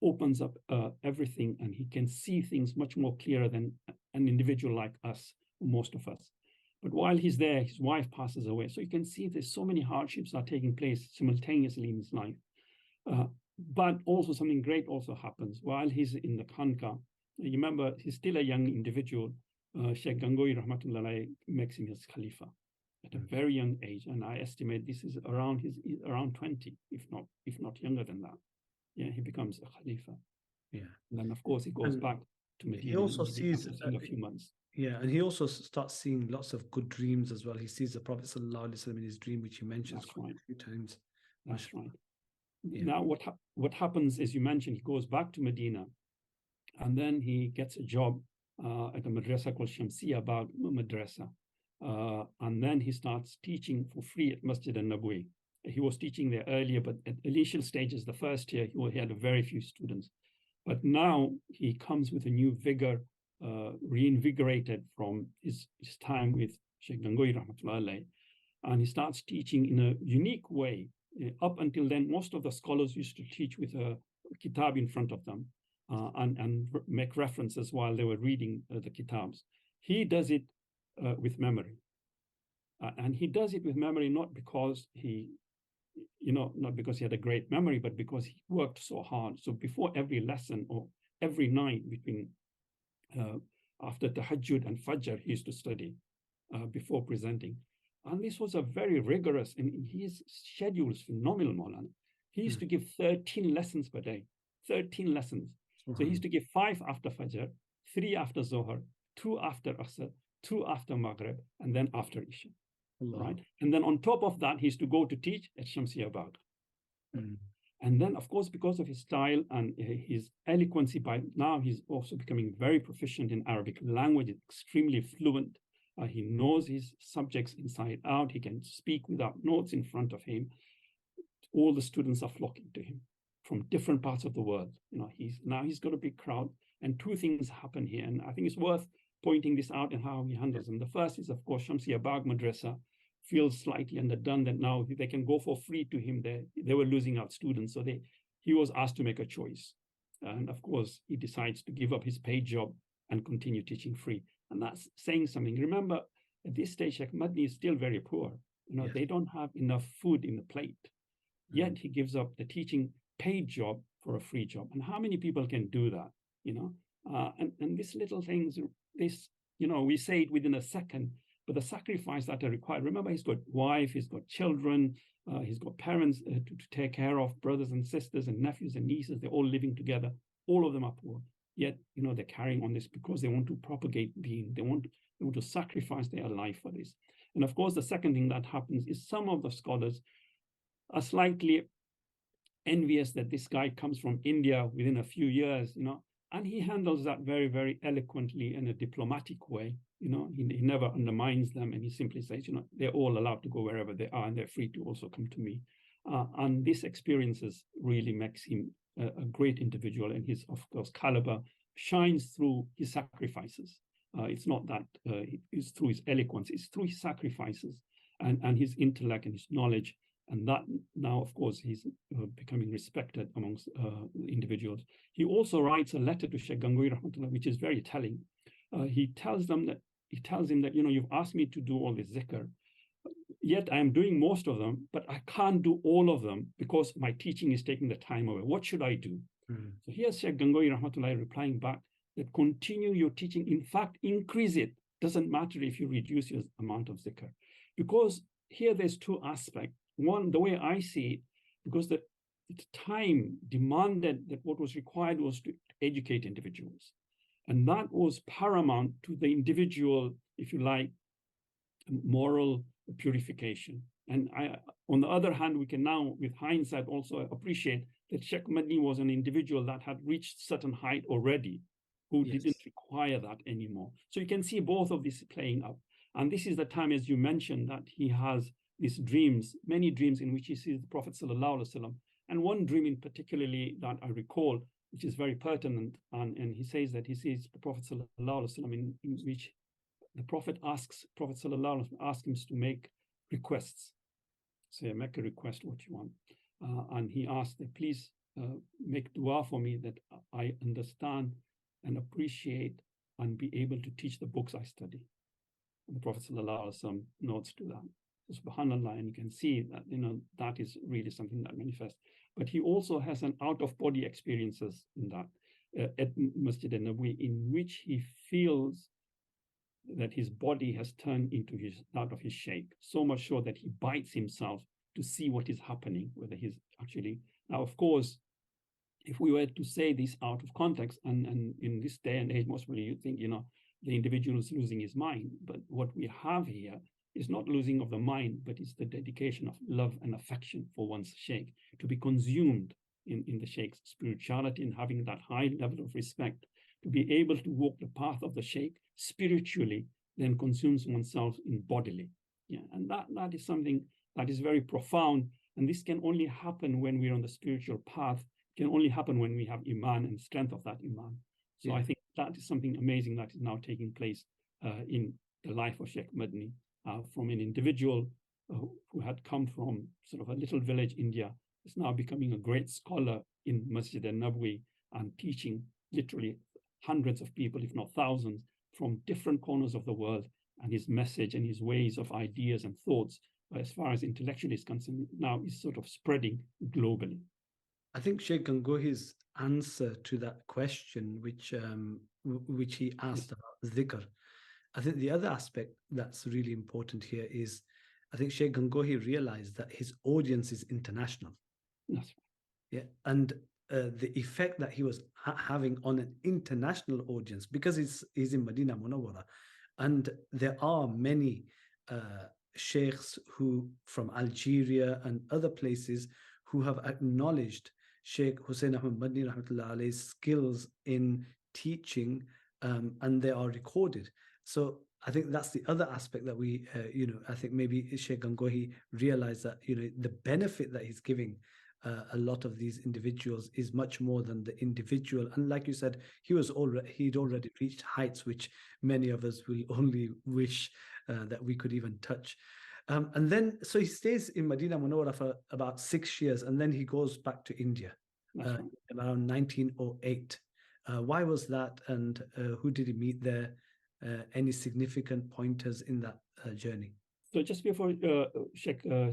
opens up everything, and he can see things much more clearer than an individual like us, most of us. But while he's there, his wife passes away. So you can see there's so many hardships are taking place simultaneously in his life. But also something great also happens while he's in the Khanqa. You remember, he's still a young individual. Sheikh Gangohi Rahmatullah makes him his Khalifa at a very young age, and I estimate this is around 20, if not younger than that. Yeah, he becomes a Khalifa. Yeah. And then of course he goes back to Medina. He also sees a few months. Yeah, and he also starts seeing lots of good dreams as well. He sees the Prophet ﷺ in his dream, which he mentions quite a few times. That's right. Yeah. Now, what happens, as you mentioned, he goes back to Medina, and then he gets a job at a madrasa called Shamsiya Bagh Madrasa. And then he starts teaching for free at Masjid al-Nabawi. He was teaching there earlier, but at initial stages, the first year, he had very few students. But now he comes with a new vigor, reinvigorated from his time with Sheikh Gangohi Rahmatullah alayh, and he starts teaching in a unique way. Up until then, most of the scholars used to teach with a kitab in front of them and make references while they were reading the kitabs. He does it with memory. And he does it with memory not because not because he had a great memory, but because he worked so hard. So before every lesson or every night between after Tahajjud and Fajr, he used to study before presenting. And this was a very rigorous, and his schedule is phenomenal, Maulana. He used to give 13 lessons per day, 13 lessons. So he used to give 5 after Fajr, 3 after Zohar, 2 after Asr, 2 after Maghrib, and then after Isha. Right? And then on top of that, he used to go to teach at Shamsiya Bagh. And then, of course, because of his style and his eloquency, by now he's also becoming very proficient in Arabic language, extremely fluent. He knows his subjects inside out. He can speak without notes in front of him. All the students are flocking to him from different parts of the world. He's got a big crowd, and 2 things happen here. And I think it's worth pointing this out and how he handles them. The first is, of course, Shamsiya Bagh Madrasa feels slightly underdone that now they can go for free to him. They were losing out students. So he was asked to make a choice. And of course, he decides to give up his paid job and continue teaching free. And that's saying something. Remember, at this stage, Shaykh Madani is still very poor. They don't have enough food in the plate. Yet he gives up the teaching paid job for a free job. And how many people can do that? And these little things, we say it within a second, but the sacrifice that are required. Remember, he's got wife, he's got children, he's got parents to take care of, brothers and sisters and nephews and nieces. They're all living together. All of them are poor. Yet, they're carrying on this because they want to propagate deen. They want to sacrifice their life for this. And of course, the second thing that happens is some of the scholars are slightly envious that this guy comes from India within a few years, and he handles that very, very eloquently in a diplomatic way. He never undermines them, and he simply says, they're all allowed to go wherever they are, and they're free to also come to me. And this experiences really makes him a great individual, and his, of course, caliber shines through his sacrifices. It's not that it's through his eloquence, it's through his sacrifices and his intellect and his knowledge. And that now, of course, he's becoming respected amongst individuals. He also writes a letter to Sheikh Gangohi Rahmatullah, which is very telling. He tells him that, you've asked me to do all this zikr, yet I am doing most of them, but I can't do all of them because my teaching is taking the time away. What should I do? So here's Sheikh Gangohi Rahmatullah replying back that continue your teaching. In fact, increase it. Doesn't matter if you reduce your amount of zikr. Because here there's 2 aspects. One, the way I see it, because the time demanded that what was required was to educate individuals. And that was paramount to the individual, if you like, moral purification. And on the other hand, we can now, with hindsight, also appreciate that Sheikh Madani was an individual that had reached certain height already, who didn't require that anymore. So you can see both of this playing up. And this is the time, as you mentioned, that he has these dreams, many dreams in which he sees the Prophet ﷺ. And one dream in particularly that I recall, which is very pertinent, and he says that he sees the Prophet ﷺ in which the Prophet asks Prophet ﷺ asks him to make requests. Say, make a request, what you want. And he asked that, please make dua for me that I understand and appreciate and be able to teach the books I study. And the Prophet ﷺ nods to that. So, subhanallah, and you can see that, that is really something that manifests. But he also has an out-of-body experiences in that at Masjid al-Nabawi, in which he feels that his body has turned into that of his sheikh, so much so that he bites himself to see what is happening, whether he's actually. Now, of course, if we were to say this out of context, and in this day and age, most probably you think, the individual is losing his mind. But what we have here is not losing of the mind, but it's the dedication of love and affection for one's sheikh, to be consumed in the sheikh's spirituality and having that high level of respect, to be able to walk the path of the sheikh spiritually, then consumes oneself in bodily. Yeah, and that is something that is very profound. And this can only happen when we're on the spiritual path. It can only happen when we have iman and strength of that iman. So I think that is something amazing that is now taking place in the life of Sheikh Madani, from an individual who had come from sort of a little village, India, is now becoming a great scholar in Masjid al-Nabawi and teaching literally hundreds of people, if not thousands, from different corners of the world. And his message and his ways of ideas and thoughts, as far as intellectually is concerned, now is sort of spreading globally. I think Sheikh Gangohi's answer to that question, which he asked about dhikr, I think the other aspect that's really important here is, I think Sheikh Gangohi realized that his audience is international. That's right. Yeah, and the effect that he was having on an international audience, because he's in Medina Munawwara, and there are many sheikhs who from Algeria and other places who have acknowledged Shaykh Husain Ahmed Madani rahmatullah alayhi's skills in teaching, and they are recorded. So I think that's the other aspect that we, I think maybe Sheikh Gangohi realized that, the benefit that he's giving a lot of these individuals is much more than the individual. And like you said, he'd already reached heights which many of us will only wish that we could even touch. And then, so he stays in Medina Munawwara for about 6 years, and then he goes back to India around 1908. Why was that, and who did he meet there? Any significant pointers in that journey? So just before Sheikh, to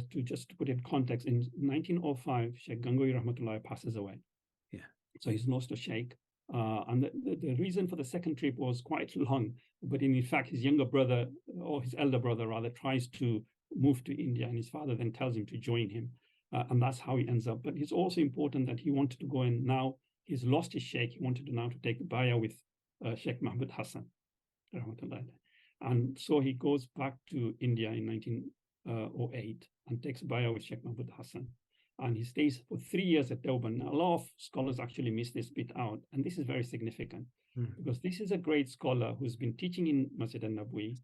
put in context, in 1905, Sheikh Gangohi Rahmatullah passes away. Yeah. So he's lost a Sheikh. And the reason for the second trip was quite long, but in fact, his younger brother, or his elder brother rather, tries to move to India, and his father then tells him to join him. And that's how he ends up. But it's also important that he wanted to go in now. He's lost his Sheikh. He wanted to now to take bayah with Sheikh Mahmud Hassan. And so he goes back to India in 1908 and takes bayah with Sheikh Mahmud Hassan. And he stays for 3 years at Deoband. Now, a lot of scholars actually miss this bit out. And this is very significant because this is a great scholar who's been teaching in Masjid al-Nabawi,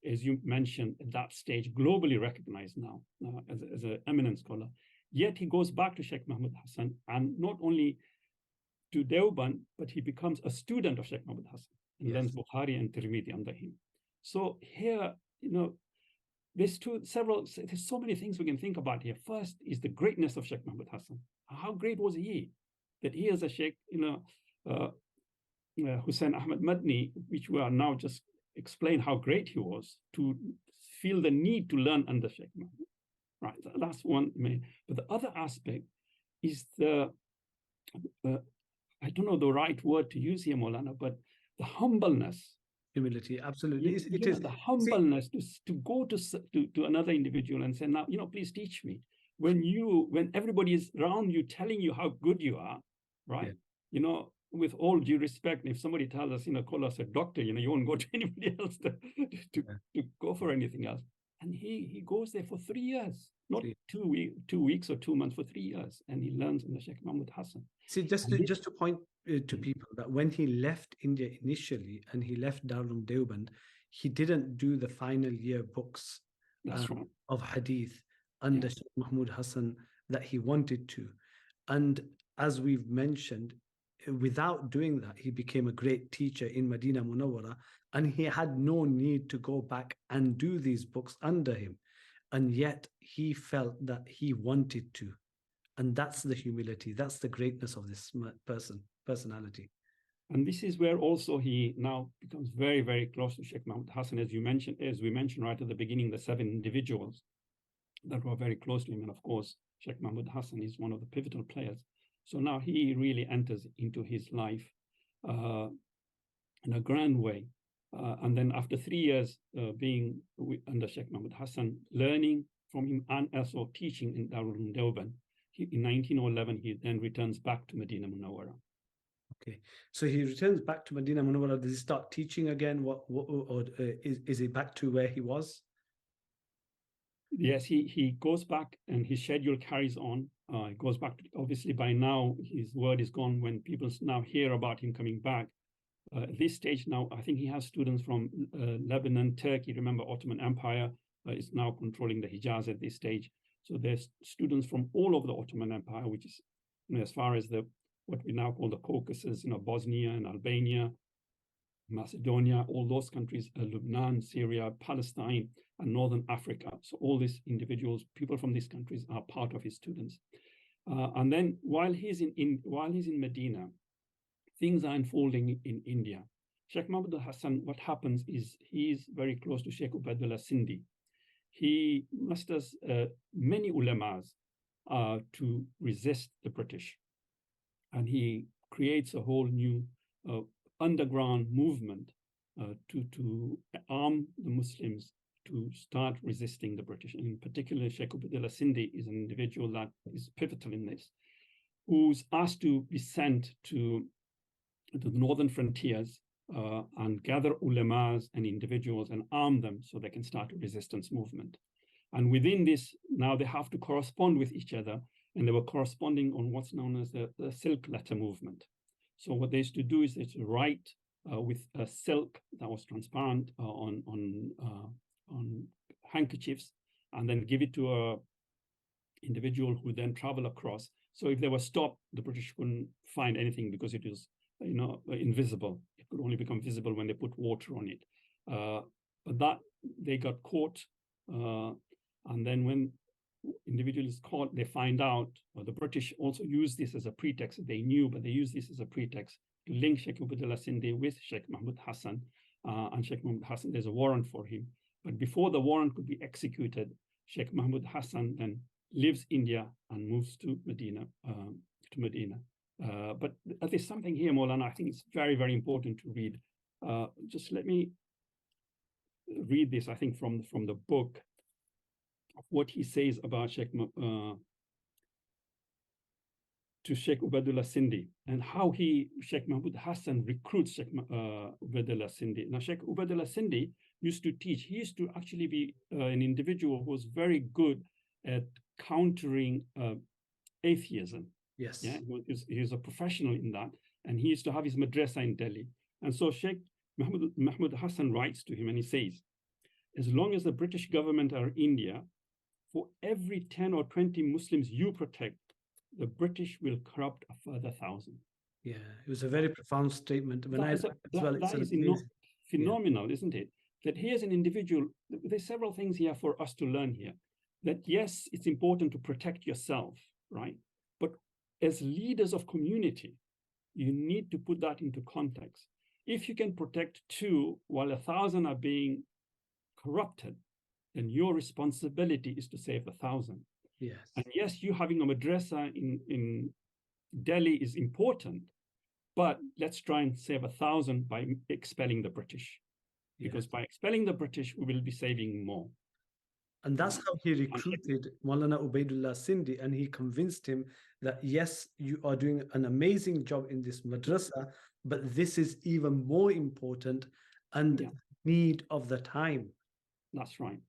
as you mentioned, at that stage, globally recognized now as an eminent scholar. Yet he goes back to Sheikh Mahmud Hassan, and not only to Deoband, but he becomes a student of Sheikh Mahmud Hassan and learns Bukhari and Tirmidhi under him. So here, there's so many things we can think about here. First is the greatness of Sheikh Mahmud Hassan. How great was he? That he as a Sheikh, Husain Ahmed Madani, which we are now just explain how great he was, to feel the need to learn under Sheikh Mahmud. Right, that's one. But the other aspect is I don't know the right word to use here, Maulana, but the humbleness. Humility, absolutely. It is the humbleness to go to another individual and say, now, please teach me. When everybody is around you telling you how good you are, right? with all due respect, if somebody tells us, call us a doctor, you won't go to anybody else to go for anything else. And he goes there for 3 years, not 2 weeks or 2 months, for 3 years, and he learns under Sheikh Mahmud Hassan. See, just to point to people that when he left India initially and he left Darul Deoband, he didn't do the final year books of hadith under Sheikh Mahmud Hassan that he wanted to. And as we've mentioned, without doing that, he became a great teacher in Medina Munawwara, and he had no need to go back and do these books under him. And yet he felt that he wanted to. And that's the humility, that's the greatness of this personality. And this is where also he now becomes very, very close to Sheikh Mahmud Hassan, as we mentioned right at the beginning, the 7 individuals that were very close to him. And of course, Sheikh Mahmud Hassan is one of the pivotal players. So now he really enters into his life in a grand way. And then after 3 years being under Sheikh Mahmud Hassan, learning from him and also teaching in Darul Deoband, in 1911, he then returns back to Medina Munawwara. Okay, so he returns back to Medina Munawwara. Does he start teaching again? Is he back to where he was? Yes, he goes back, and his schedule carries on. He goes back. Obviously, by now his word is gone. When people now hear about him coming back, at this stage now, I think he has students from Lebanon, Turkey. Remember, Ottoman Empire is now controlling the Hijaz at this stage. So there's students from all over the Ottoman Empire, which is, as far as what we now call the Caucasus, Bosnia and Albania, Macedonia, all those countries, Lebanon, Syria, Palestine, and Northern Africa. So all these individuals, people from these countries, are part of his students. And then while he's in Medina, things are unfolding in India. Sheikh Mahmud Hassan, what happens is he's very close to Sheikh Ubaidullah Sindhi. He musters many ulamas to resist the British. And he creates a whole new underground movement to arm the Muslims to start resisting the British. And in particular, Sheikh Ubaidullah Sindhi is an individual that is pivotal in this, who's asked to be sent to the northern frontiers and gather ulamas and individuals and arm them so they can start a resistance movement. And within this, now they have to correspond with each other, and they were corresponding on what's known as the silk letter movement. So what they used to do is they used to write with a silk that was transparent on handkerchiefs, and then give it to a individual who then travel across. So if they were stopped, the British couldn't find anything because it was invisible. It could only become visible when they put water on it. But that they got caught, and then when individual is caught, they find out, or the British also use this as a pretext. They knew, but they use this as a pretext to link Sheikh Ubaidullah Sindhi with Sheikh Mahmud Hassan. And Sheikh Mahmud Hassan, there's a warrant for him. But before the warrant could be executed, Sheikh Mahmud Hassan then leaves India and moves to Medina. But there's something here, Maulana, I think it's very, very important to read. Just let me read this, I think, from the book of what he says about Sheikh Ubaidullah Sindhi, and how Sheikh Mahmud Hassan recruits Sheikh Ubaidullah Sindhi. Now, Sheikh Ubaidullah Sindhi used to teach. He used to actually be an individual who was very good at countering atheism. Yes. Yeah, he was a professional in that, and he used to have his madrasa in Delhi. And so Sheikh Mahmud Hassan writes to him, and he says, as long as the British government are India, for every 10 or 20 Muslims you protect, the British will corrupt a further 1,000. Yeah, it was a very profound statement. When that is phenomenal, isn't it? That here's an individual. There's several things here for us to learn here. That yes, it's important to protect yourself, right? But as leaders of community, you need to put that into context. If you can protect 2 while 1,000 are being corrupted, then your responsibility is to save 1,000. Yes. And yes, you having a madrasa in Delhi is important, but let's try and save 1,000 by expelling the British. Because by expelling the British, we will be saving more. And that's how he recruited Maulana Ubaidullah Sindhi, and he convinced him that, yes, you are doing an amazing job in this madrasa, but this is even more important and need of the time. That's right.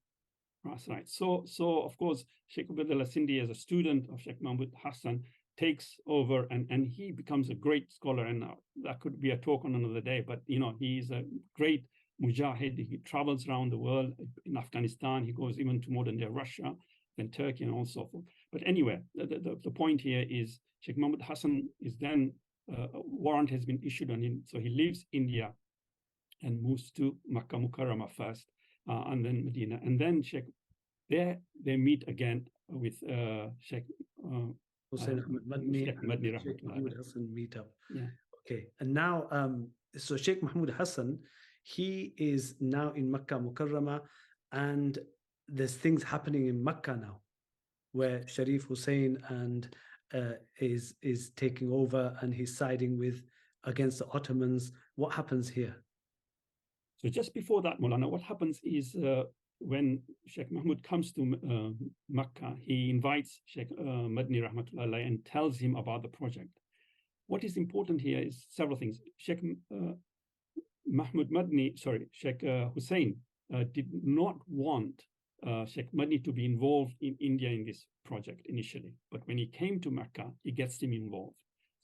That's right. So of course, Sheikh Ubaidullah Sindhi, as a student of Sheikh Mahmud Hassan, takes over and he becomes a great scholar. And that could be a talk on another day, but he's a great mujahid. He travels around the world. In Afghanistan, he goes even to modern day Russia, then Turkey, and all so forth. But anyway, the point here is Sheikh Mahmud Hassan is then a warrant has been issued on him, so he leaves India and moves to Makkah Mukarramah first, and then Medina, and then they meet again with Sheikh Husain Ahmed Madani Sheikh and Madani Sheikh Mahmud Hassan meet up. Yeah. Okay, and now so Sheikh Mahmud Hassan, he is now in Makkah Mukarramah, and there's things happening in Makkah now, where Sharif Hussain and is taking over, and he's siding with against the Ottomans. What happens here? So just before that, Maulana, what happens is when Sheikh Mahmud comes to Makkah, he invites Sheikh Madani Rahmatullah Alayhi and tells him about the project. What is important here is several things. Sheikh Sheikh Hussain did not want Sheikh Madani to be involved in India in this project initially. But when he came to Makkah, he gets him involved.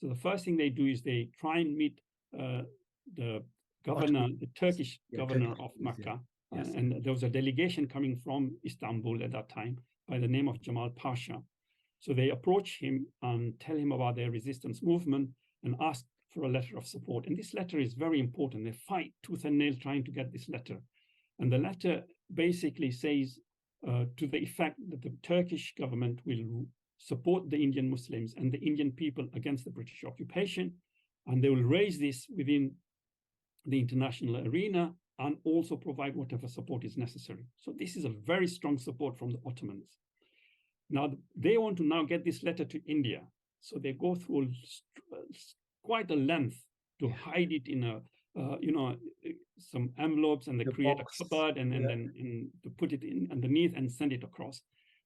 So the first thing they do is they try and meet the governor, the Turkish governor of Makkah. Yes. And there was a delegation coming from Istanbul at that time by the name of Jamal Pasha. So they approach him and tell him about their resistance movement and ask for a letter of support. And this letter is very important. They fight tooth and nail trying to get this letter. And the letter basically says to the effect that the Turkish government will support the Indian Muslims and the Indian people against the British occupation. And they will raise this within the international arena and also provide whatever support is necessary. So this is a very strong support from the Ottomans. Now, they want to now get this letter to India. So they go through quite a length to hide it in some envelopes, and they create a cupboard and then to put it in underneath and send it across.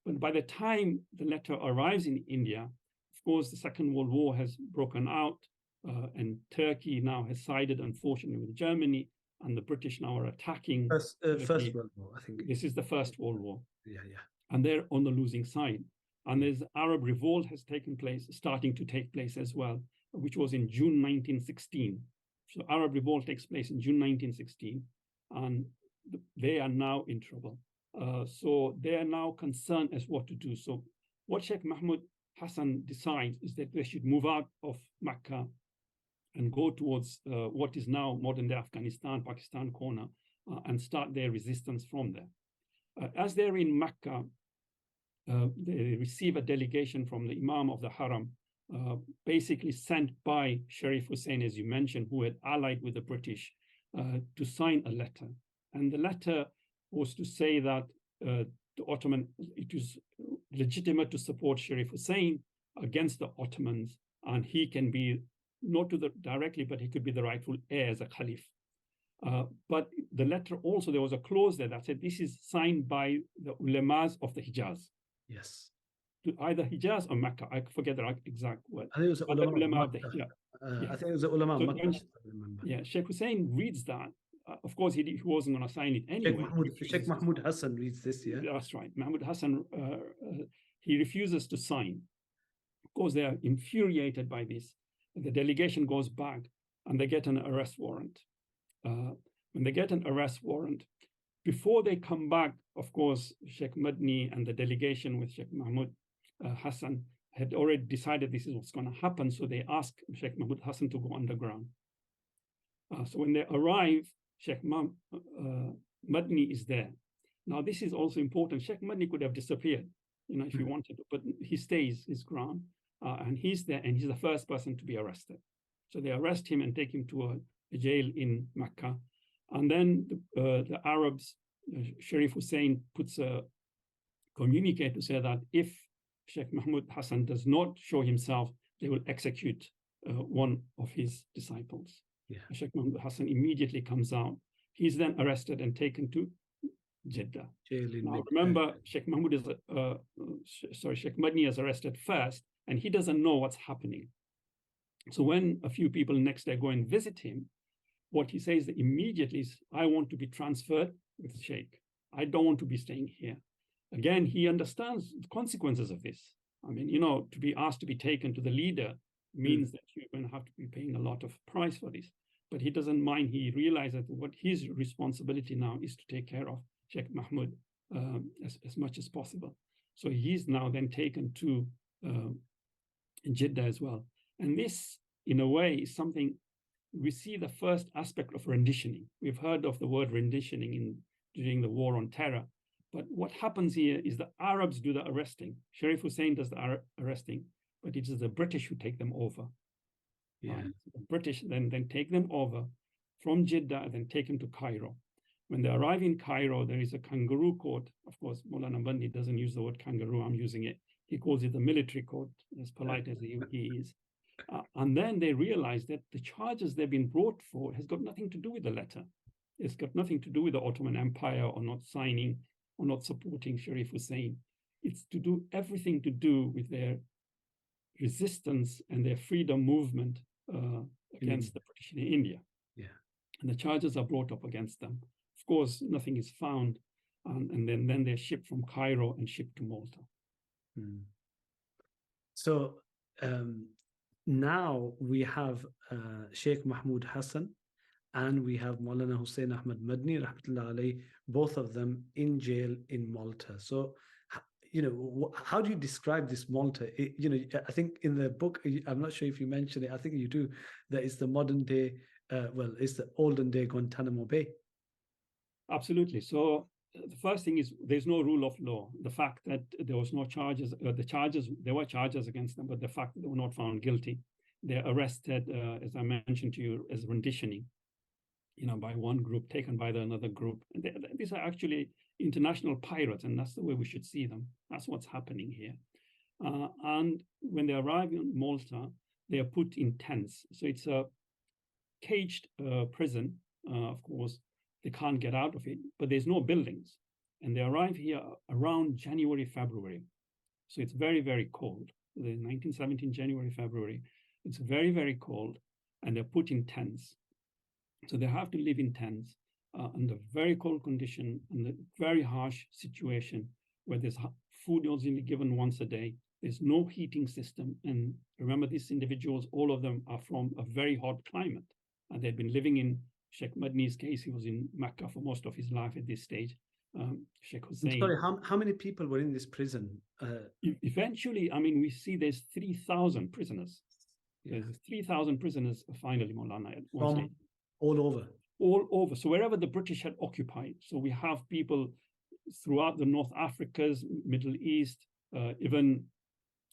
But by the time the letter arrives in India, of course, the Second World War has broken out, and Turkey now has sided, unfortunately, with Germany, and the British now are attacking. First World War, I think. This is the First World War. Yeah. And they're on the losing side. And there's Arab revolt has taken place, starting to take place as well, which was in June 1916. So Arab revolt takes place in June 1916, and they are now in trouble. So they are now concerned as what to do. So what Sheikh Mahmud Hassan decides is that they should move out of Makkah and go towards what is now modern-day Afghanistan, Pakistan corner, and start their resistance from there. As they're in Makkah, they receive a delegation from the Imam of the Haram, basically sent by Sharif Hussain, as you mentioned, who had allied with the British, to sign a letter. And the letter was to say that it was legitimate to support Sharif Hussain against the Ottomans, and he can be, not to the directly, but he could be the rightful heir as a caliph. But the letter also, there was a clause there that said this is signed by the ulamas of the Hijaz. Yes. To either Hijaz or Makkah. I forget the exact word. I think it was the ulama of the, I think it was the ulama of Makkah, I remember. Yeah, Sheikh Hussain reads that. Of course, he wasn't going to sign it anyway. Sheikh Mahmud Hassan reads this, yeah? That's right. Mahmud Hassan, he refuses to sign. Of course, they are infuriated by this. The delegation goes back and they get an arrest warrant. When they get an arrest warrant, before they come back, of course, Sheikh Madani and the delegation with Sheikh Mahmud Hassan had already decided this is what's going to happen. So they ask Sheikh Mahmud Hassan to go underground. So when they arrive, Sheikh Madani is there. Now, this is also important. Sheikh Madani could have disappeared, if he wanted to, but he stays his ground, and he's there, and he's the first person to be arrested. So they arrest him and take him to a jail in Mecca. And then the Arabs, Sharif Hussain puts a communique to say that if Sheikh Mahmud Hassan does not show himself, they will execute one of his disciples. Yeah. Sheikh Mahmud Hassan immediately comes out. He's then arrested and taken to Jeddah. Jail in Now, mid- remember, Sheikh Mahmoud is, Sheikh Madani is arrested first, and he doesn't know what's happening. So when a few people next day go and visit him, what he says immediately is, I want to be transferred with Sheikh. I don't want to be staying here. Again, he understands the consequences of this. I mean, you know, to be asked to be taken to the leader means that you're going to have to be paying a lot of price for this. But he doesn't mind. He realizes that what his responsibility now is to take care of Sheikh Mahmoud as much as possible. So he's now then taken to Jeddah as well. And this, in a way, is something we see the first aspect of renditioning. We've heard of the word renditioning during the war on terror. But what happens here is the Arabs do the arresting. Sharif Hussein does the arresting, but it is the British who take them over. Yeah. The British then take them over from Jeddah and then take them to Cairo. When they arrive in Cairo, there is a kangaroo court. Of course, Maulana Bandi doesn't use the word kangaroo, I'm using it. He calls it the military court, as polite as he is. And then they realize that the charges they've been brought for has got nothing to do with the letter. It's got nothing to do with the Ottoman Empire or not signing or not supporting Sharif Hussein. It's to do everything to do with their resistance and their freedom movement against the British in India. Yeah. And the charges are brought up against them. Of course, nothing is found. And then they're shipped from Cairo and shipped to Malta. So now we have Sheikh Mahmoud Hassan and we have Maulana Husain Ahmed Madani, rahmatullah alayhi, both of them in jail in Malta. So, you know, how do you describe this Malta? You know, I think in the book, I'm not sure if you mentioned it, I think you do, that it's the modern day, it's the olden day Guantanamo Bay. Absolutely. So the first thing is there's no rule of law. The fact that there was no charges, there were charges against them, but the fact that they were not found guilty, they're arrested, as I mentioned to you, as renditioning, you know, by one group, taken by another group. And these are actually international pirates, and that's the way we should see them. That's what's happening here. And when they arrive in Malta, they are put in tents. So it's a caged prison, of course. They can't get out of it, but there's no buildings. And they arrive here around January, February. So it's very, very cold. The 1917 January, February. It's very, very cold. And they're put in tents. So they have to live in tents under very cold condition, and a very harsh situation where there's food only given once a day. There's no heating system. And remember, these individuals, all of them are from a very hot climate. And they've been living in Sheikh Madani's case, he was in Mecca for most of his life at this stage. Sheikh Hussein. Sorry, how many people were in this prison? Eventually, I mean, we see there's 3,000 prisoners. Yeah. There's 3,000 prisoners finally, Maulana, at one stage. All over? All over. So wherever the British had occupied. So we have people throughout the North Africas, Middle East, even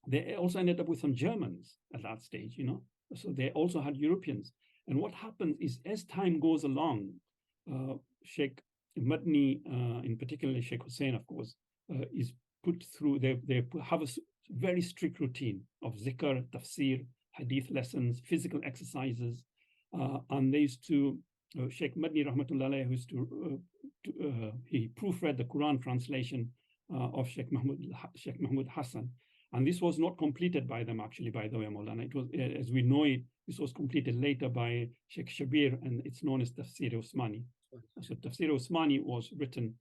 they also ended up with some Germans at that stage, you know. So they also had Europeans. And what happens is, as time goes along, Sheikh Madani, in particular Sheikh Hussein, of course, is put through, they have a very strict routine of zikr, tafsir, hadith lessons, physical exercises. And they used to, Sheikh Madani, rahmatullah, who used to, he proofread the Quran translation of Sheikh Mahmoud Hassan. And this was not completed by them, actually, by the way, Maulana. It was, as we know it, this was completed later by Sheikh Shabir, and it's known as Tafsir Usmani. So Tafsir Usmani was written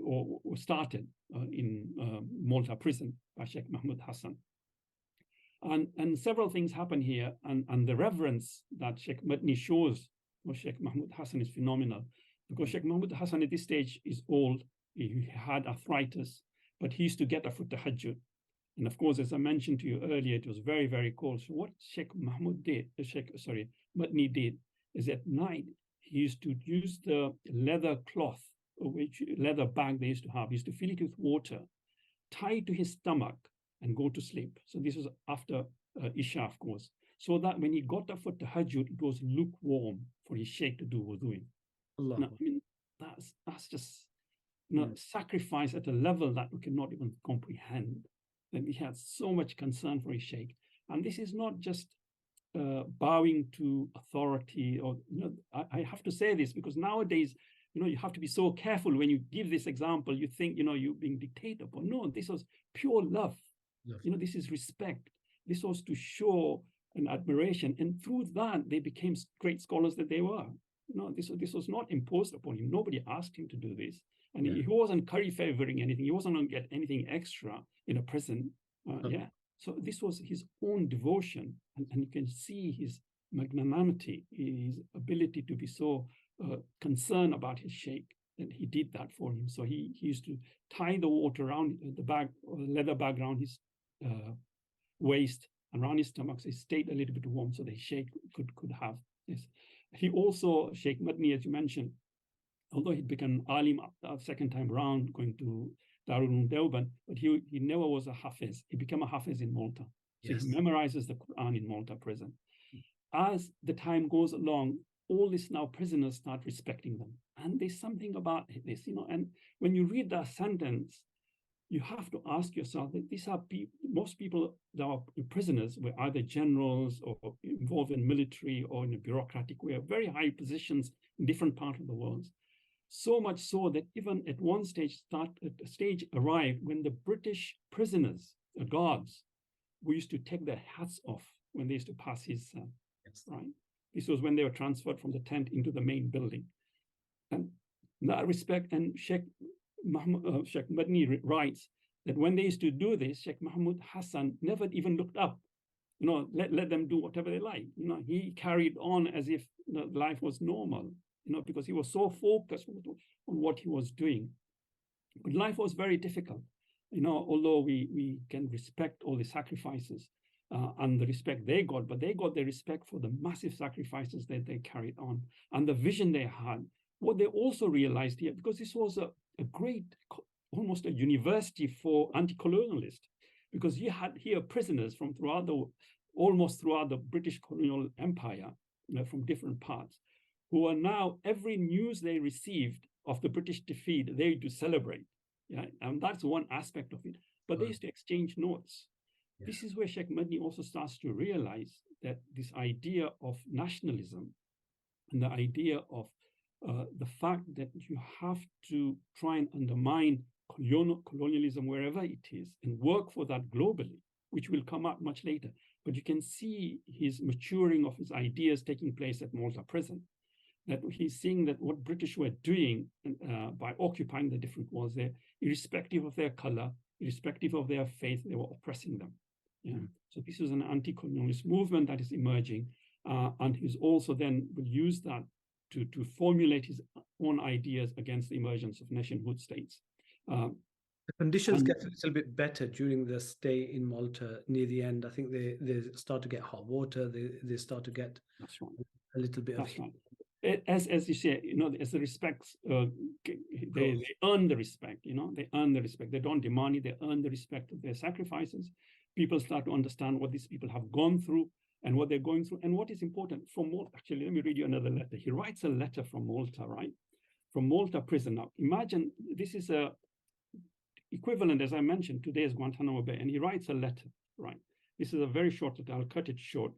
or started in Malta prison by Sheikh Mahmoud Hassan. And several things happen here, and the reverence that Sheikh Madani shows for Sheikh Mahmoud Hassan is phenomenal, because Sheikh Mahmoud Hassan at this stage is old. He had arthritis, but he used to get up for tahajjud. And of course, as I mentioned to you earlier, it was very, very cold. So what Sheikh Mahmoud did, Madani did, is at night, he used to use the leather cloth, leather bag they used to have. He used to fill it with water, tie it to his stomach, and go to sleep. So this was after Isha, of course. So that when he got up for tahajjud, it was lukewarm for his sheikh to do wuduing. Now, I mean, that's just, you know, sacrifice at a level that we cannot even comprehend. And he had so much concern for his sheikh. And this is not just bowing to authority, or, you know, I have to say this because nowadays you have to be so careful when you give this example. You think, you're being dictated upon. No, this was pure love. This is respect. This was to show an admiration. And through that, they became great scholars that they were. This was not imposed upon him. Nobody asked him to do this. And he wasn't curry favoring anything. He wasn't going to get anything extra in a prison. So this was his own devotion. And you can see his magnanimity, his ability to be so concerned about his sheikh, and he did that for him. So he used to tie the water around the bag, or the leather bag around his waist and around his stomach, so he stayed a little bit warm, so the sheikh could have this. He also, Shaykh Madani, as you mentioned, although he'd become alim second time around, going to Darul Deoband, but he never was a hafiz. He became a hafiz in Malta. So he memorizes the Quran in Malta prison. As the time goes along, all these now prisoners start respecting them. And there's something about this, and when you read that sentence, you have to ask yourself that these are most people that are prisoners were either generals or involved in military or in a bureaucratic way, very high positions in different parts of the world. So much so that even at one stage, a stage arrived when the British prisoners, the guards, we used to take their hats off when they used to pass his cell, right? This was when they were transferred from the tent into the main building. And in that respect, and Shaykh Madani writes that when they used to do this, Shaykh Mahmud Hassan never even looked up. Let them do whatever they like. He carried on as if life was normal, because he was so focused on what he was doing. But life was very difficult, although we can respect all the sacrifices and the respect they got, but they got the respect for the massive sacrifices that they carried on and the vision they had. What they also realized here, because this was a great, almost a university for anti-colonialists, because you had here prisoners from almost throughout the British colonial empire, from different parts, who are now, every news they received of the British defeat, they do celebrate. And that's one aspect of it. But they used to exchange notes. This is where Shaykh Madani also starts to realize that this idea of nationalism and the idea of the fact that you have to try and undermine colonialism wherever it is and work for that globally, which will come up much later. But you can see his maturing of his ideas taking place at Malta prison, that he's seeing that what British were doing by occupying the different walls there, irrespective of their color, irrespective of their faith, they were oppressing them. So this is an anti-colonialist movement that is emerging, and he's also then will use that to formulate his own ideas against the emergence of nationhood states. The conditions get a little bit better during the stay in Malta near the end. I think they start to get hot water. They start to get a little bit of heat. As you say, as the respects, they earn the respect. They earn the respect. They don't demand it. They earn the respect of their sacrifices. People start to understand what these people have gone through and what they're going through, and what is important from Malta. Actually, let me read you another letter. He writes a letter from Malta, right? From Malta prison. Now, imagine this is a equivalent, as I mentioned, today's Guantanamo Bay, and he writes a letter, right? This is a very short letter. I'll cut it short.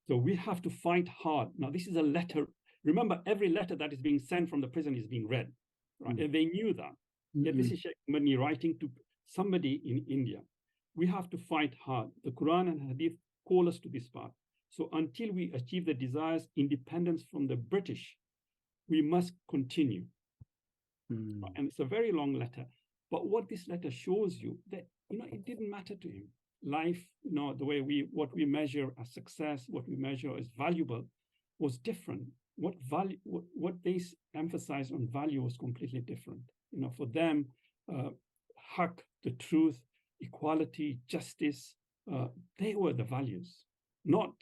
So we have to fight hard. Now, this is a letter. Remember, every letter that is being sent from the prison is being read, right? And they knew that. Yet this is Shaykh Madani writing to somebody in India. We have to fight hard. The Quran and Hadith call us to this path. So until we achieve the desired independence from the British, we must continue. And it's a very long letter. But what this letter shows you, that it didn't matter to him. Life, the way what we measure as success, what we measure as valuable, was different. What they emphasized on value was completely different. For them, haq, the truth, equality, justice, they were the values, not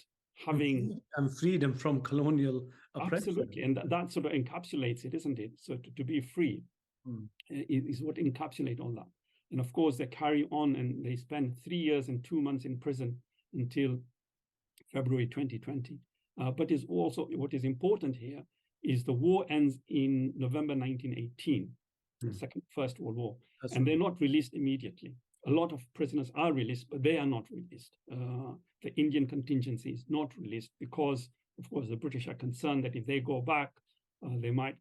having and freedom from colonial oppression. Absolutely, and that sort of encapsulates it, isn't it? So to be free is what encapsulates all that. And of course, they carry on and they spend 3 years and 2 months in prison until February 2020. But is also what is important here is the war ends in November 1918, the First World War, and they're not released immediately. A lot of prisoners are released, but they are not released. The Indian contingency is not released because, of course, the British are concerned that if they go back, they might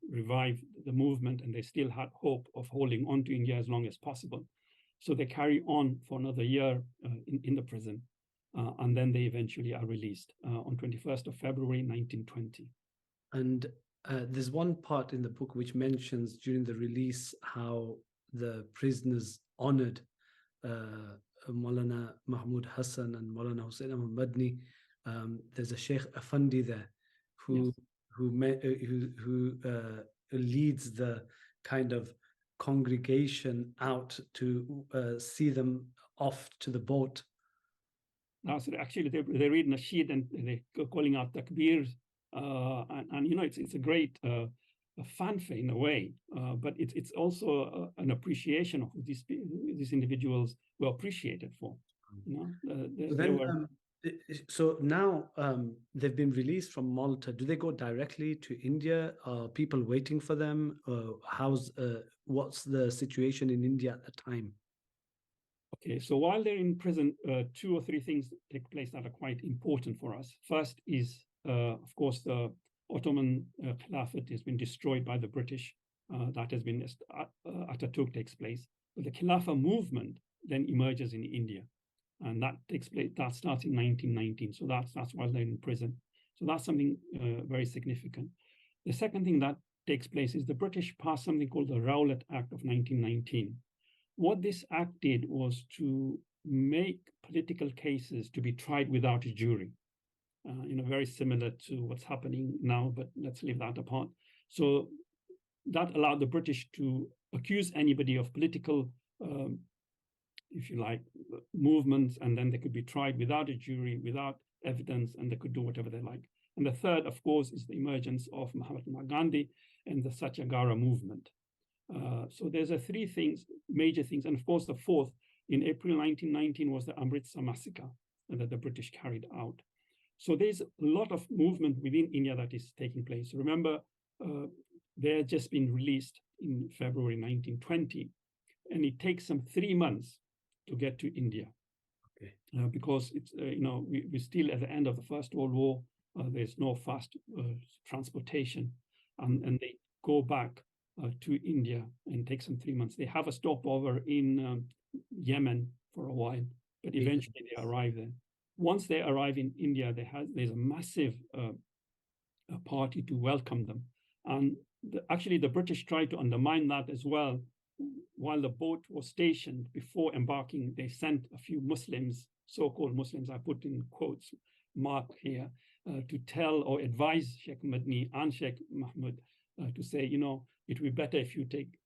revive the movement, and they still had hope of holding on to India as long as possible. So they carry on for another year in the prison, and then they eventually are released on 21st of February 1920. And there's one part in the book which mentions during the release how the prisoners honored Maulana Mahmud Hassan and Maulana Husain Ahmed Madani. There's a Sheikh Effendi there who leads the kind of congregation out to see them off to the boat. No, so actually they read Nasheed and they're calling out takbir, and it's a great a fanfare in a way, but it's also an appreciation of these individuals were appreciated for. So now they've been released from Malta. Do they go directly to India? Are people waiting for them? What's the situation in India at the time? Okay, so while they're in prison, 2 or 3 things take place that are quite important for us. First is, of course, the Ottoman Khilafat has been destroyed by the British. That has been Ataturk takes place. But the Khilafah movement then emerges in India, and that takes place. That starts in 1919. So that's while they're in prison. So that's something very significant. The second thing that takes place is the British passed something called the Rowlatt Act of 1919. What this act did was to make political cases to be tried without a jury. Very similar to what's happening now, but let's leave that apart. So that allowed the British to accuse anybody of political, if you like, movements, and then they could be tried without a jury, without evidence, and they could do whatever they like. And the third, of course, is the emergence of Mahatma Gandhi and the Satyagraha movement. So there's 3 things, major things. And of course, the fourth, in April 1919, was the Amritsar massacre that the British carried out. So there's a lot of movement within India that is taking place. Remember, they had just been released in February 1920, and it takes them 3 months to get to India. Okay. Because it's, we're still at the end of the First World War. There's no fast transportation, and they go back to India, and it takes them 3 months. They have a stopover in Yemen for a while, but eventually they arrive there. Once they arrive in India, there's a massive party to welcome them. And actually, the British tried to undermine that as well. While the boat was stationed, before embarking, they sent a few Muslims, so-called Muslims, I put in quotes mark here, to tell or advise Sheikh Madani and Sheikh Mahmud to say, it would be better if you take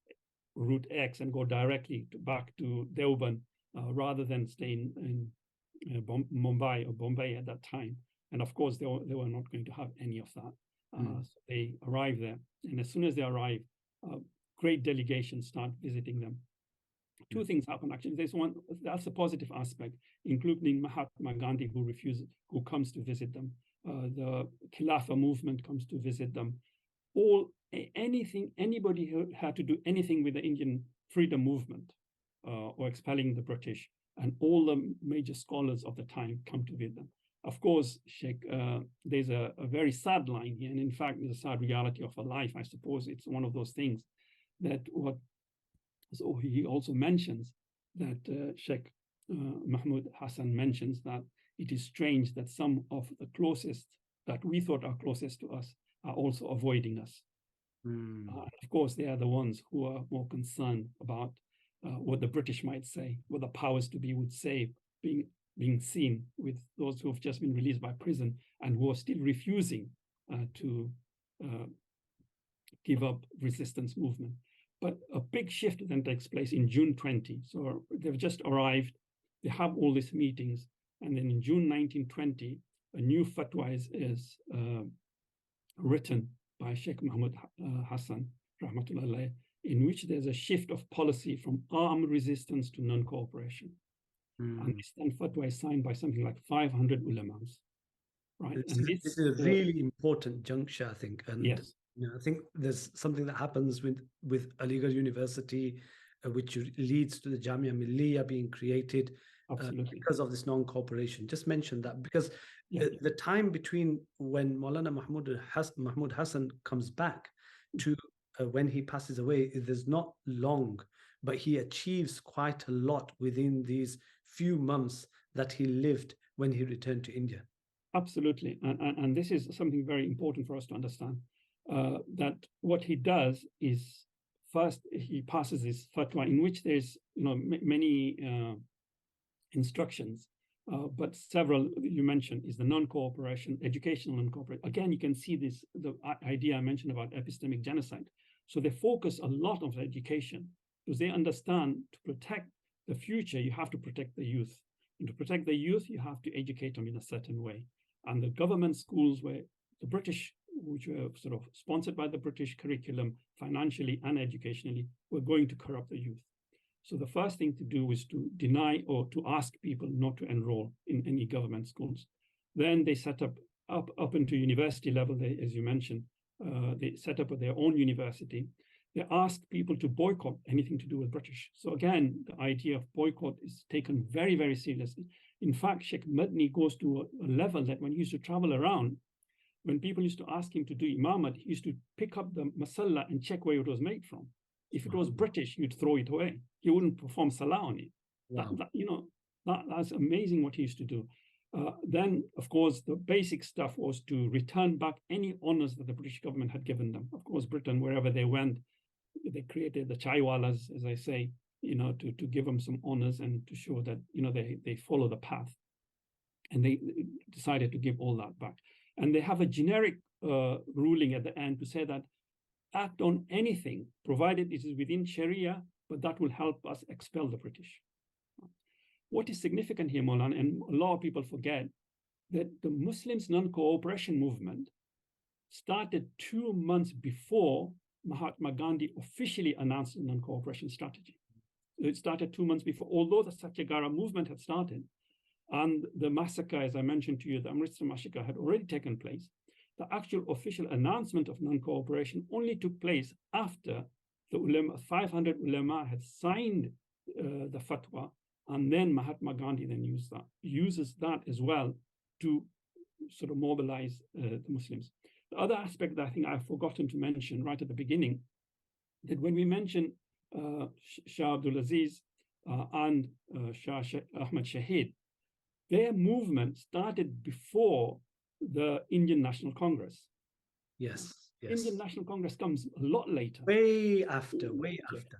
route X and go directly back to Deoband rather than stay in Mumbai or Bombay at that time. And of course, they were not going to have any of that. So they arrive there. And as soon as they arrive, great delegations start visiting them. 2 things happen, actually. There's one, that's a positive aspect, including Mahatma Gandhi, who comes to visit them. The Khilafah movement comes to visit them. Anybody who had to do anything with the Indian freedom movement or expelling the British, and all the major scholars of the time come to visit them. Of course, Sheikh, there's a very sad line here, and in fact, there's a sad reality of a life, I suppose. It's one of those things that so he also mentions that Sheikh Mahmud Hassan mentions that it is strange that some of the closest that we thought are closest to us are also avoiding us. Of course, they are the ones who are more concerned about what the British might say, what the powers to be would say, being seen with those who have just been released by prison and who are still refusing to give up resistance movement. But a big shift then takes place in June 20. So they've just arrived, they have all these meetings, and then in June 1920, a new fatwa is written by Sheikh Mahmud Hassan, rahmatullah alayh, in which there's a shift of policy from armed resistance to non-cooperation. And this then fatwa is signed by something like 500 ulamas. Right? This is a really important juncture, I think. And yes. I think there's something that happens with Aligarh University, which leads to the Jamia Milliya being created because of this non-cooperation. Just mention that, because the time between when Maulana Mahmud Hassan comes back to when he passes away, there's not long, but he achieves quite a lot within these few months that he lived when he returned to India. Absolutely. And this is something very important for us to understand, that what he does is, first, he passes this fatwa in which there's many instructions, but several you mentioned is the non-cooperation, educational non-cooperation. Again, you can see this, the idea I mentioned about epistemic genocide. So they focus a lot on education because they understand to protect the future, you have to protect the youth. And to protect the youth, you have to educate them in a certain way. And the government schools were the British, which were sort of sponsored by the British curriculum financially and educationally, were going to corrupt the youth. So the first thing to do is to deny or to ask people not to enroll in any government schools. Then they set up into university level, as you mentioned, they set up their own university. They ask people to boycott anything to do with British. So again, the idea of boycott is taken very, very seriously. In fact, Shaykh Madani goes to a level that when he used to travel around, when people used to ask him to do imamat, he used to pick up the masalla and check where it was made from. If it was British, you'd throw it away. He wouldn't perform salah on it. Wow. That's amazing what he used to do. Then, of course, the basic stuff was to return back any honors that the British government had given them. Of course, Britain, wherever they went, they created the chaiwalas, as I say, to give them some honors and to show that, they follow the path. And they decided to give all that back. And they have a generic ruling at the end to say that act on anything, provided it is within Sharia, but that will help us expel the British. What is significant here, Maulana, and a lot of people forget, that the Muslims non-cooperation movement started 2 months before Mahatma Gandhi officially announced the non-cooperation strategy. It started 2 months before, although the Satyagraha movement had started, and the massacre, as I mentioned to you, the Amritsar massacre had already taken place. The actual official announcement of non-cooperation only took place after the ulama, 500 ulama had signed the fatwa, and then Mahatma Gandhi then uses that as well to sort of mobilize the Muslims. The other aspect that I think I've forgotten to mention right at the beginning, that when we mention Shah Abdul Aziz and Shah Ahmad Shahid, their movement started before the Indian National Congress. Yes. Indian National Congress comes a lot later. Way after.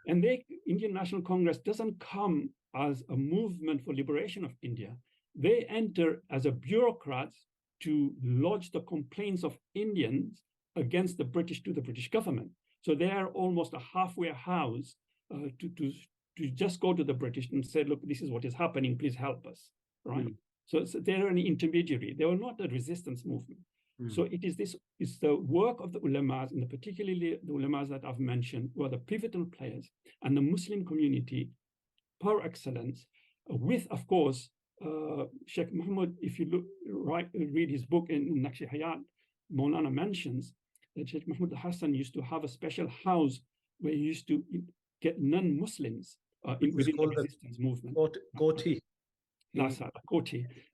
And Indian National Congress doesn't come as a movement for liberation of India. They enter as a bureaucrats to lodge the complaints of Indians against the British to the British government. So they are almost a halfway house to just go to the British and say, look, this is what is happening, please help us, right? So they're an intermediary. They were not a resistance movement. So it's the work of the ulamas, and particularly the ulamas that I've mentioned, who are the pivotal players, and the Muslim community par excellence, with, of course, Sheikh Muhammad, if you read his book in Naqsh Hayat, Maulana mentions that Sheikh Muhammad Hassan used to have a special house where he used to get non-Muslims within the resistance movement. Koti.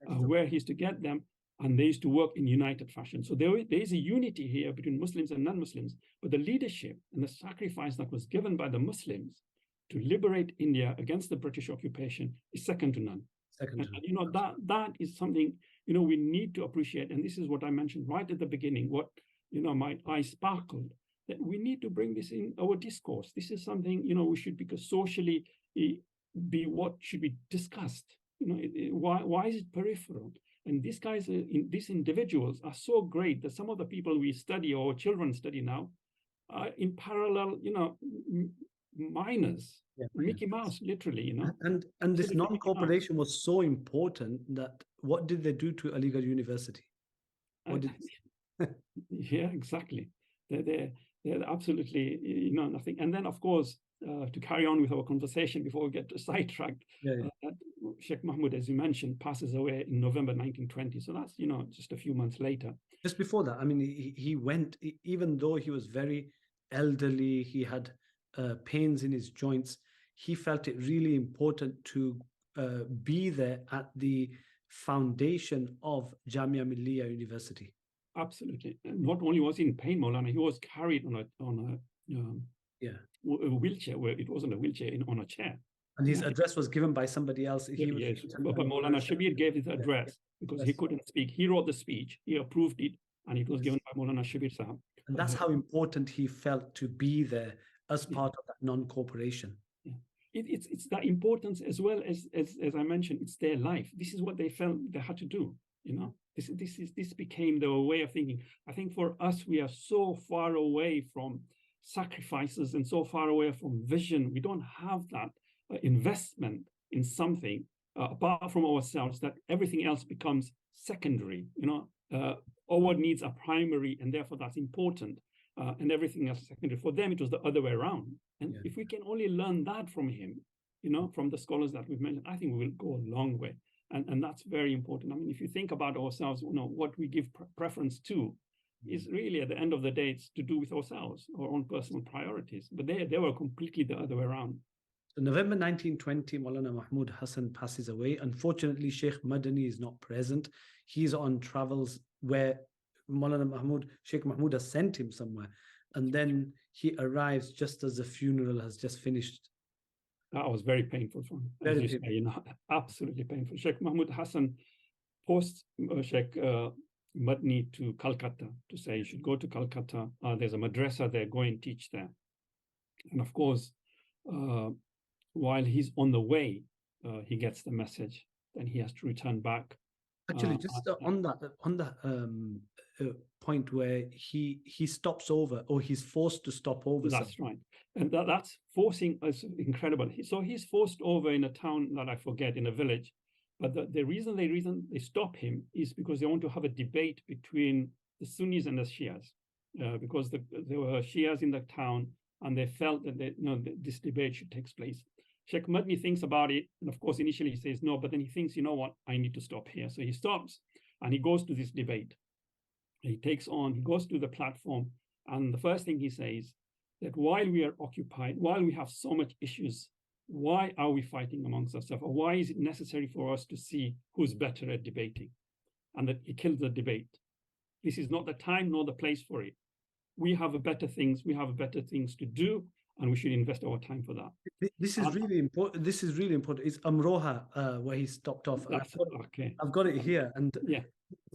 Where he used to get them, and they used to work in united fashion. So there is a unity here between Muslims and non-Muslims, but the leadership and the sacrifice that was given by the Muslims to liberate India against the British occupation is second to none. That is something, we need to appreciate. And this is what I mentioned right at the beginning, what, my eyes sparkled, that we need to bring this in our discourse. This is something, we should, because socially be what should be discussed. Why is it peripheral? And these guys, these individuals are so great that some of the people we study or children study now are in parallel, minors, Mickey Mouse, literally, And this non-cooperation was so important that what did they do to Aligarh University? Yeah, exactly. They're absolutely, nothing. And then, of course, to carry on with our conversation before we get sidetracked, Sheikh Mahmud, as you mentioned, passes away in November 1920. So that's, just a few months later. Just before that, I mean, he went, even though he was very elderly, he had pains in his joints, he felt it really important to be there at the foundation of Jamia Millia University. Absolutely. And not only was he in pain, Maulana, he was carried on a wheelchair, where it wasn't a wheelchair, on a chair. And his address was given by somebody else. Yes, but Maulana Shabir gave his address because he couldn't speak. He wrote the speech, he approved it, and it was given by Maulana Shabir Sahab. And that's how important he felt to be there as part of that non-cooperation. Yeah. It's that importance, as well as I mentioned, it's their life. This is what they felt they had to do. This became their way of thinking. I think for us, we are so far away from sacrifices and so far away from vision. We don't have that investment in something apart from ourselves, that everything else becomes secondary. Our needs are primary, and therefore that's important, and everything else is secondary. For them, it was the other way around. And if we can only learn that from him, from the scholars that we've mentioned, I think we will go a long way. And that's very important. I mean, if you think about ourselves, what we give preference to is really, at the end of the day, it's to do with ourselves, our own personal priorities. But they were completely the other way around. So November 1920, Maulana Mahmud Hassan passes away. Unfortunately, Shaykh Madani is not present. He's on travels where Shaykh Mahmud has sent him somewhere. And then he arrives just as the funeral has just finished. That was very painful for him. Very painful. Absolutely painful. Shaykh Mahmud Hassan posts Shaykh Madani to Calcutta to say, you should go to Calcutta. There's a madrasa there, go and teach there. And of course, while he's on the way, he gets the message, then he has to return back. Actually, just on that point where he stops over, or he's forced to stop over. That's right. And that's forcing us incredible. So he's forced over in a town that I forget, in a village. But the reason they stop him is because they want to have a debate between the Sunnis and the Shias, because there were Shias in the town, and they felt that this debate should take place. Shaykh Madani thinks about it, and of course, initially he says no, but then he thinks, you know what, I need to stop here. So he stops, and he goes to this debate. He goes to the platform, and the first thing he says, that while we are occupied, while we have so much issues, why are we fighting amongst ourselves? Or why is it necessary for us to see who's better at debating? And that he kills the debate. This is not the time nor the place for it. We have better things to do, and we should invest our time for that. This is really important. It's Amroha, where he stopped off. I've got it here. And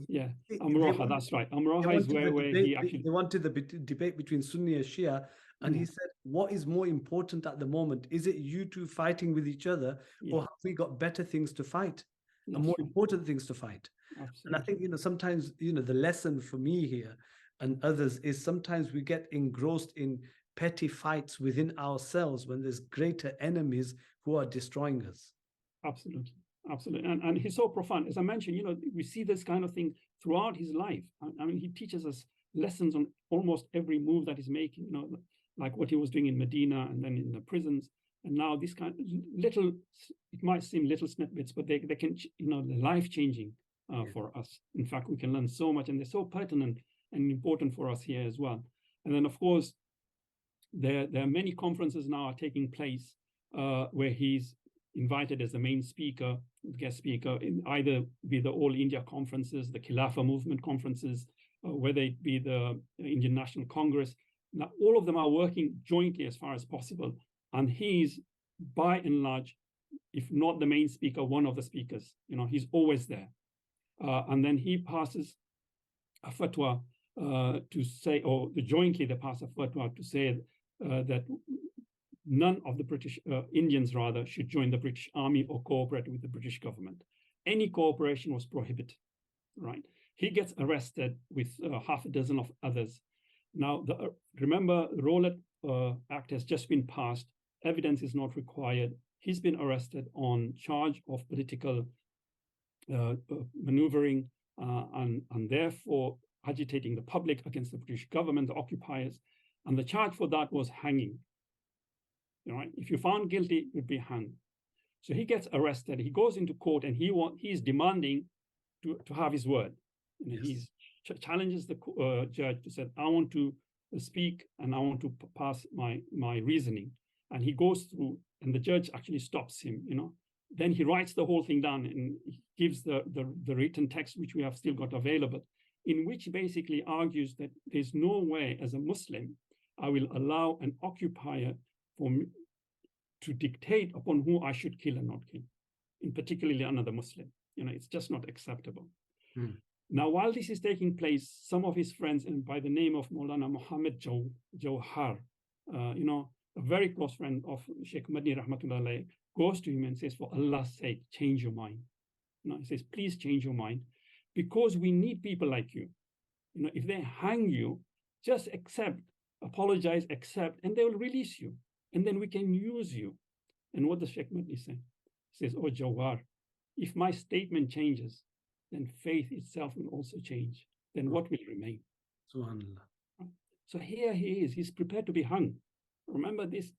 yeah, Amroha, that's right. Amroha is where he actually... They wanted the debate between Sunni and Shia, and he said, what is more important at the moment? Is it you two fighting with each other, or have we got better things to fight, and more important things to fight? Absolutely. And I think, sometimes, the lesson for me here and others is sometimes we get engrossed in petty fights within ourselves when there's greater enemies who are destroying us. Absolutely. And he's so profound. As I mentioned, we see this kind of thing throughout his life. I mean, he teaches us lessons on almost every move that he's making, like what he was doing in Medina and then in the prisons. And now this kind of little, it might seem little snippets, but they can, they're life-changing for us. In fact, we can learn so much, and they're so pertinent and important for us here as well. And then, of course, there are many conferences now are taking place where he's invited as the main speaker, guest speaker, in either be the All India conferences, the Khilafah movement conferences, whether it be the Indian National Congress. Now, all of them are working jointly as far as possible. And he's, by and large, if not the main speaker, one of the speakers. He's always there. And then he passes a fatwa to say, or jointly they pass a fatwa to say that none of the British, Indians rather, should join the British Army or cooperate with the British government. Any cooperation was prohibited, right? He gets arrested with half a dozen of others. Now, remember, the Rowlatt Act has just been passed. Evidence is not required. He's been arrested on charge of political maneuvering and therefore agitating the public against the British government, the occupiers. And the charge for that was hanging. Right? If you found guilty, you'd be hanged. So he gets arrested. He goes into court, and he's demanding to have his word. He challenges the judge to say, I want to speak and I want to pass my reasoning. And he goes through, and the judge actually stops him. Then he writes the whole thing down and he gives the written text, which we have still got available. in which basically argues that there's no way as a Muslim I will allow an occupier for me to dictate upon who I should kill and not kill, in particularly another Muslim. It's just not acceptable. Now, while this is taking place, some of his friends, and by the name of Maulana Muhammad Jawhar, a very close friend of Shaykh Madani Rahmatullah alayhi, goes to him and says, for Allah's sake, change your mind. He says, please change your mind, because we need people like you. If they hang you, just accept, apologize, accept, and they will release you. And then we can use you. And what does Shaykh Madani say? He says, oh Jawhar, if my statement changes, then faith itself will also change. Then what will remain? Subhanallah. So here he is. He's prepared to be hung. Remember this,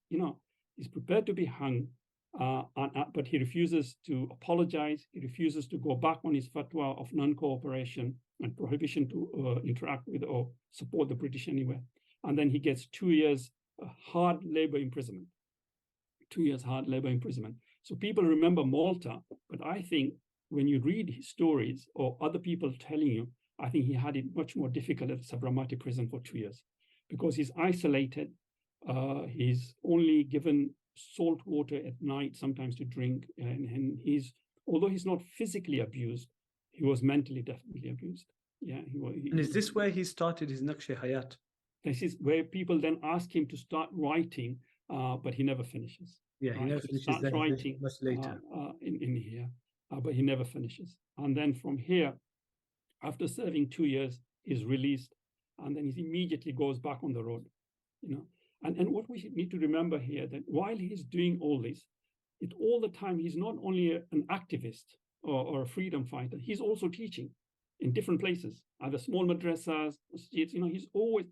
he's prepared to be hung, but he refuses to apologize. He refuses to go back on his fatwa of non-cooperation and prohibition to interact with or support the British anywhere. And then he gets 2 years hard labor imprisonment. 2 years hard labor imprisonment. So people remember Malta, but I think when you read his stories or other people telling you, I think he had it much more difficult at Sabramati prison for 2 years, because he's isolated. He's only given salt water at night, sometimes to drink. And although he's not physically abused, he was mentally definitely abused. Yeah. And is this where he started his Naqsh Hayat? This is where people then ask him to start writing, but he never finishes. Yeah, he never finishes. Starts writing much later. In here. But he never finishes. And then from here, after serving 2 years, he's released, and then he immediately goes back on the road. And what we need to remember here, that while he's doing all this, all the time he's not only an activist or a freedom fighter, he's also teaching in different places, either small madrasas, masjids. He's always,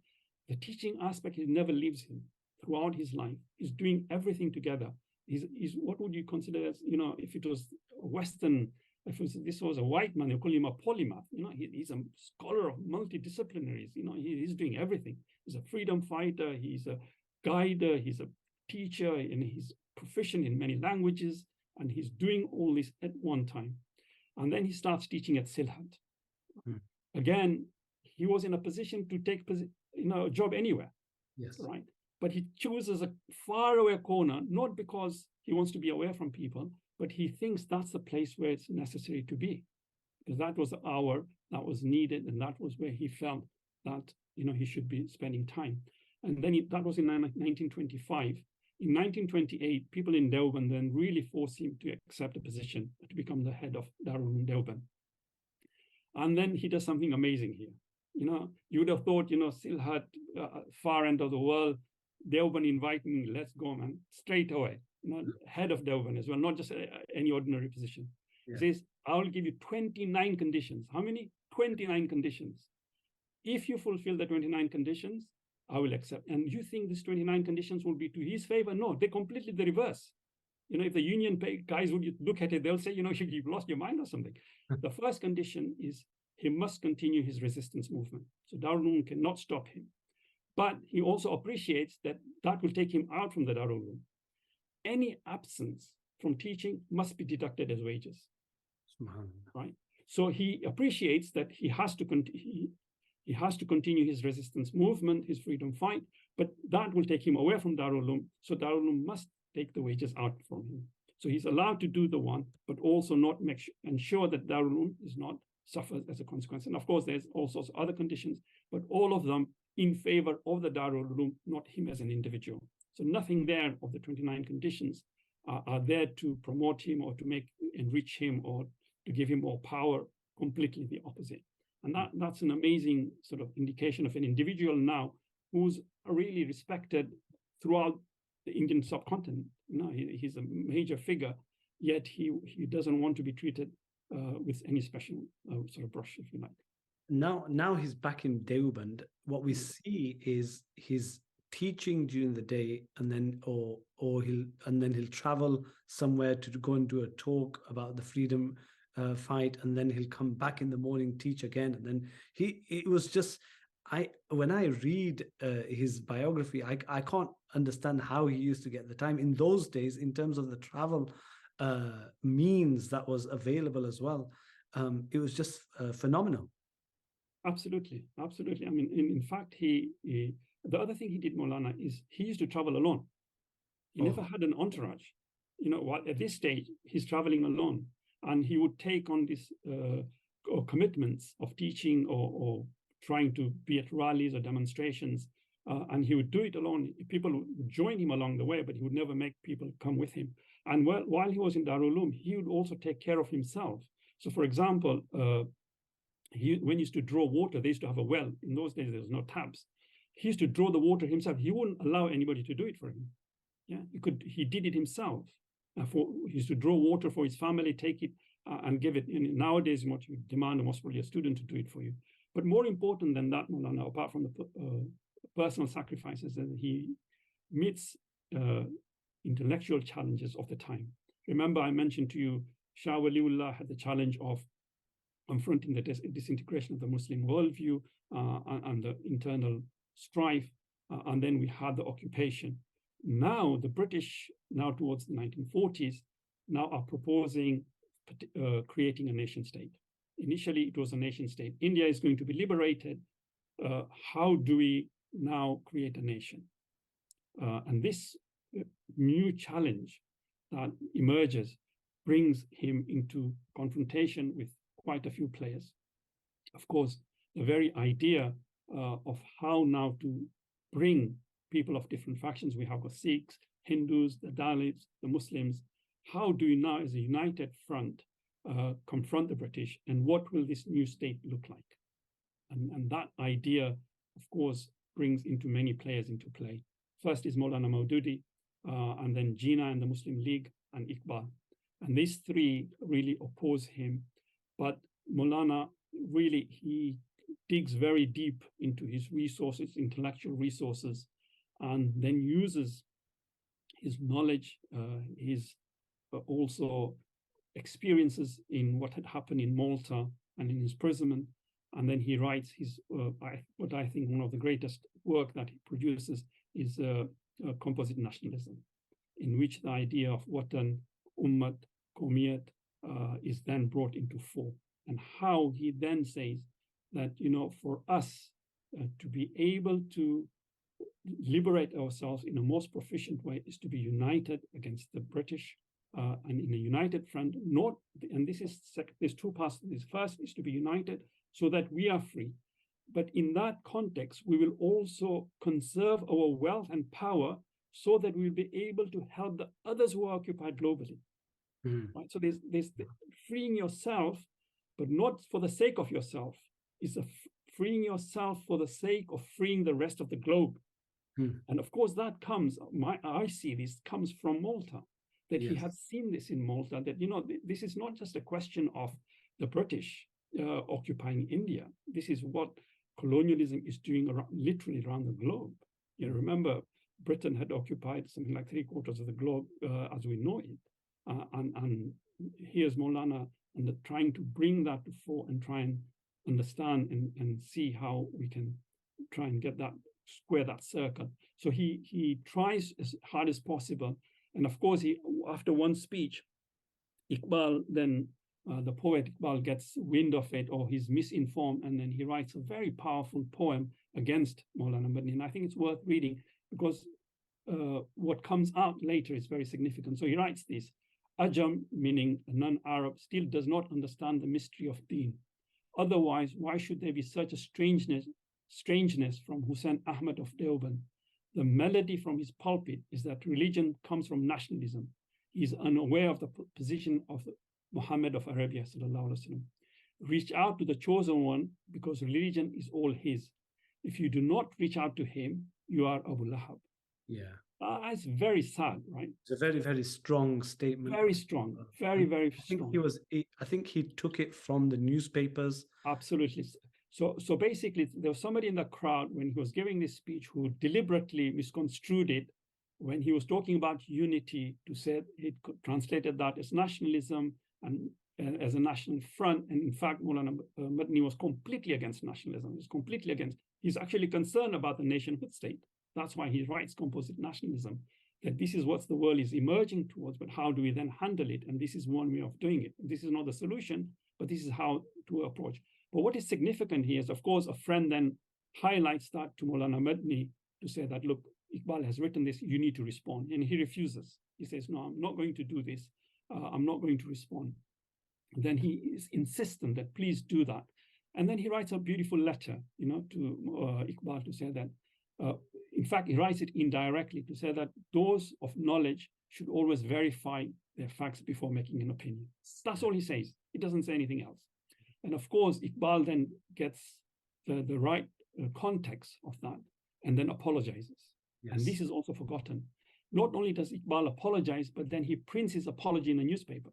the teaching aspect, he never leaves him throughout his life. He's doing everything together. He's what would you consider as, if it was Western, this was a white man, you call him a polymath. He's a scholar of multidisciplinaries. He's doing everything. He's a freedom fighter. He's a guider. He's a teacher, and he's proficient in many languages. And he's doing all this at one time. And then he starts teaching at Silhat. Again, he was in a position to take a job anywhere. Yes. Right. But he chooses a faraway corner, not because he wants to be away from people, but he thinks that's the place where it's necessary to be, because that was the hour that was needed, and that was where he felt that he should be spending time. And then that was in 1925. In 1928, people in Deoband then really forced him to accept a position to become the head of Darul Uloom Deoband. And then he does something amazing here. You would have thought, Silhat, far end of the world, Deoband invite me, let's go, man, straight away. Head of Deoband as well, not just any ordinary position. Yeah. He says, I will give you 29 conditions. How many? 29 conditions. If you fulfill the 29 conditions, I will accept. And you think these 29 conditions will be to his favor? No, they're completely the reverse. If the union guys would look at it, they'll say, you've lost your mind or something. The first condition is he must continue his resistance movement. So Darul Uloom cannot stop him. But he also appreciates that will take him out from the Darul Uloom. Any absence from teaching must be deducted as wages. Right? So he appreciates that he has to continue his resistance movement, his freedom fight, but that will take him away from Darul Uloom. So Darul Uloom must take the wages out from him. So he's allowed to do the one, but also not ensure that Darul Uloom is not suffers as a consequence. And of course, there's all sorts of other conditions, but all of them in favor of the Darul Uloom, not him as an individual. So nothing there of the 29 conditions are there to promote him or to enrich him or to give him more power. Completely the opposite. And that's an amazing sort of indication of an individual now who's really respected throughout the Indian subcontinent. He's a major figure, yet he doesn't want to be treated with any special sort of brush, if you like. Now he's back in Deoband. What we see is his teaching during the day, and then he'll travel somewhere to go and do a talk about the freedom fight, and then he'll come back in the morning, teach again, and then it was just when I read his biography, I can't understand how he used to get the time in those days in terms of the travel means that was available as well. It was just phenomenal. Absolutely, absolutely. I mean, in fact, the other thing he did, Maulana, is he used to travel alone. He never had an entourage. You know what? At this stage, he's traveling alone, and he would take on these commitments of teaching or trying to be at rallies or demonstrations, and he would do it alone. People would join him along the way, but he would never make people come with him. And while he was in Darul Uloom, he would also take care of himself. So, for example, when he used to draw water, they used to have a well. In those days, there was no taps. He used to draw the water himself. He wouldn't allow anybody to do it for him. Yeah, he did it himself. He used to draw water for his family, take it and give it. And nowadays, what you demand most probably a student to do it for you. But more important than that, Maulana, apart from the personal sacrifices, that he meets intellectual challenges of the time. Remember, I mentioned to you, Shah Waliullah had the challenge of confronting the disintegration of the Muslim worldview and the internal strife. And then we had the occupation. Now, the British, now towards the 1940s, now are proposing creating a nation state. Initially, it was a nation state. India is going to be liberated. How do we now create a nation? And this new challenge that emerges brings him into confrontation with quite a few players. Of course, the very idea of how now to bring people of different factions, we have the Sikhs, Hindus, the Dalits, the Muslims, how do you now as a united front confront the British, and what will this new state look like? And that idea, of course, brings into many players into play. First is Maulana Maududi, and then Jinnah and the Muslim League, and Iqbal. And these three really oppose him. But Maulana really, he digs very deep into his resources, intellectual resources, and then uses his knowledge, his also experiences in what had happened in Malta and in his imprisonment. And then he writes his, what I think one of the greatest work that he produces is composite nationalism, in which the idea of Watan, Ummat, Qawmiyat is then brought into fore. And how he then says that, you know, for us to be able to liberate ourselves in a most proficient way is to be united against the British and in a united front. And this is, there's two parts to this. First is to be united so that we are free. But in that context, we will also conserve our wealth and power so that we'll be able to help the others who are occupied globally. Right? So there's freeing yourself, but not for the sake of yourself. It's freeing yourself for the sake of freeing the rest of the globe. And of course, that comes, I see this comes from Malta, that he had seen this in Malta, that, you know, this is not just a question of the British occupying India. This is what colonialism is doing literally around the globe. You know, remember, Britain had occupied something like 3/4 of the globe as we know it. And here's Maulana and trying to bring that to fore and try and understand and see how we can try and get that, square that circle. So he tries as hard as possible. And of course, after one speech, Iqbal then, the poet Iqbal gets wind of it, or he's misinformed, and then he writes a very powerful poem against Maulana Madani. And I think it's worth reading because what comes out later is very significant. So he writes this: Ajam, meaning a non-Arab, still does not understand the mystery of deen. Otherwise, why should there be such a strangeness from Husain Ahmed of Deoband? The melody from his pulpit is that religion comes from nationalism. He is unaware of the position of Muhammad of Arabia, sallallahu alaihi wasallam. Reach out to the chosen one because religion is all his. If you do not reach out to him, you are Abu Lahab. Yeah. It's very sad, right? It's a very, very strong statement. Very strong, very, very strong. I think he took it from the newspapers. Absolutely. So basically, there was somebody in the crowd when he was giving this speech who deliberately misconstrued it when he was talking about unity, to say he translated that as nationalism and as a national front. And in fact, Maulana Madani was completely against nationalism. He was completely against. He's actually concerned about the nationhood state. That's why he writes composite nationalism, that this is what the world is emerging towards, but how do we then handle it? And this is one way of doing it. This is not the solution, but this is how to approach. But what is significant here is, of course, a friend then highlights that to Maulana Madani to say that, look, Iqbal has written this, you need to respond. And he refuses. He says, no, I'm not going to do this. I'm not going to respond. And then he is insistent that please do that. And then he writes a beautiful letter, to Iqbal to say that, in fact, he writes it indirectly to say that those of knowledge should always verify their facts before making an opinion. That's all he says. He doesn't say anything else. And of course, Iqbal then gets the right context of that and then apologizes. Yes. And this is also forgotten. Not only does Iqbal apologize, but then he prints his apology in the newspaper.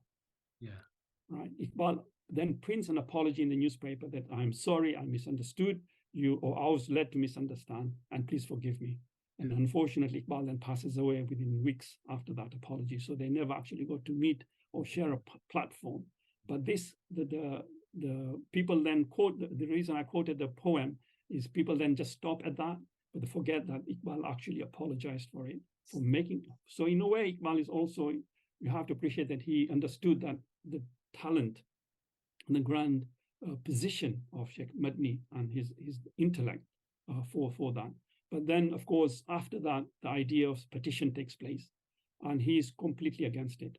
Yeah. Right. Iqbal then prints an apology in the newspaper that I'm sorry, I misunderstood you, or I was led to misunderstand, and please forgive me. And unfortunately, Iqbal then passes away within weeks after that apology. So they never actually got to meet or share a platform. But this, the people then quote, the reason I quoted the poem is people then just stop at that, but they forget that Iqbal actually apologized for it, for making. So in a way, Iqbal is also, you have to appreciate that he understood that the talent and the grand position of Shaykh Madani and his intellect for that. But then, of course, after that, the idea of petition takes place, and he's completely against it.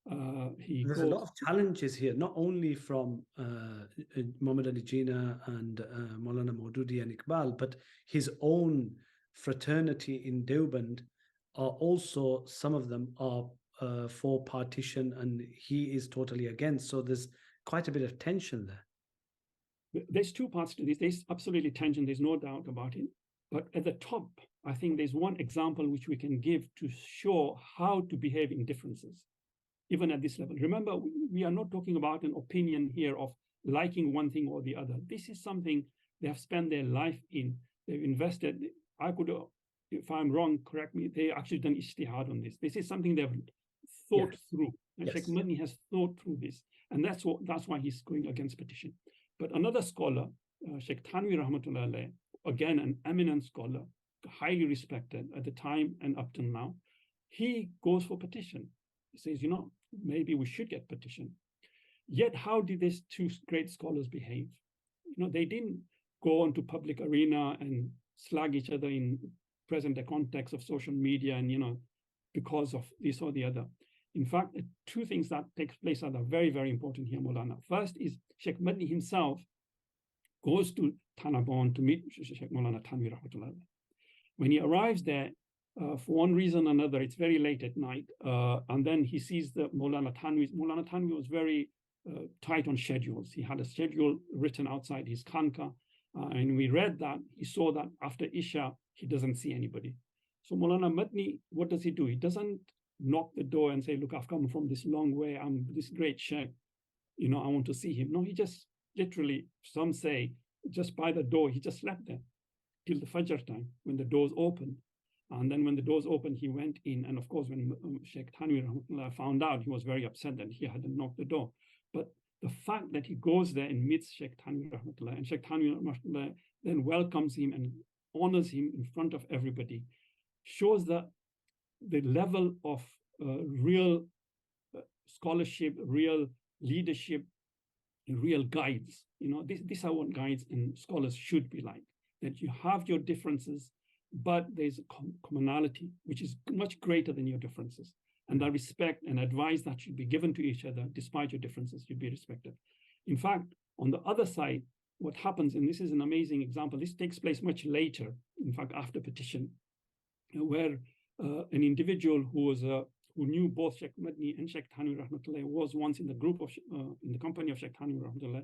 There's a lot of challenges here, not only from Muhammad Ali Jinnah and Maulana Maududi and Iqbal, but his own fraternity in Deoband are also, some of them are for partition, and he is totally against. So there's quite a bit of tension there. There's two parts to this. There's absolutely tension, there's no doubt about it. But at the top, I think there's one example which we can give to show how to behave in differences, even at this level. Remember, we are not talking about an opinion here of liking one thing or the other. This is something they have spent their life in. They've invested. I could, if I'm wrong, correct me. They actually done ijtihad on this. This is something they've thought through. And Shaykh Madani has thought through this. And that's why he's going against petition. But another scholar, Shaykh Thanwi Rahmatullah alayh, again, an eminent scholar, highly respected at the time and up till now, he goes for petition. He says, maybe we should get petition. Yet, how did these two great scholars behave? They didn't go onto public arena and slag each other in present-day context of social media and, because of this or the other. In fact, two things that take place that are very, very important here, Maulana. First is Shaykh Madani himself goes to Tanabon to meet Shaykh Maulana Thanwi Rahmatullah. When he arrives there, for one reason or another, it's very late at night, and then he sees that Maulana Thanwi was very tight on schedules. He had a schedule written outside his khanqa, and we read that, he saw that after Isha, he doesn't see anybody. So Maulana Madani, what does he do? He doesn't knock the door and say, look, I've come from this long way, I'm this great sheikh, I want to see him. No, he just literally, some say, just by the door, he just slept there till the Fajr time when the doors opened. And then when the doors opened, he went in. And of course, when Shaykh Thanwi found out, he was very upset that he hadn't knocked the door. But the fact that he goes there and meets Shaykh Thanwi Rahmatullah, and Shaykh Thanwi Rahmatullah then welcomes him and honors him in front of everybody, shows that the level of real scholarship, real leadership, real guides. These are what guides and scholars should be like, that you have your differences, but there's a commonality which is much greater than your differences. And that respect and advice that should be given to each other, despite your differences, should be respected. In fact, on the other side, what happens, and this is an amazing example, this takes place much later, in fact, after petition, where an individual who knew both Shaykh Madani and Shaykh Thanwi Rahmatullah was once in the group of, in the company of Shaykh Thanwi Rahmatullah,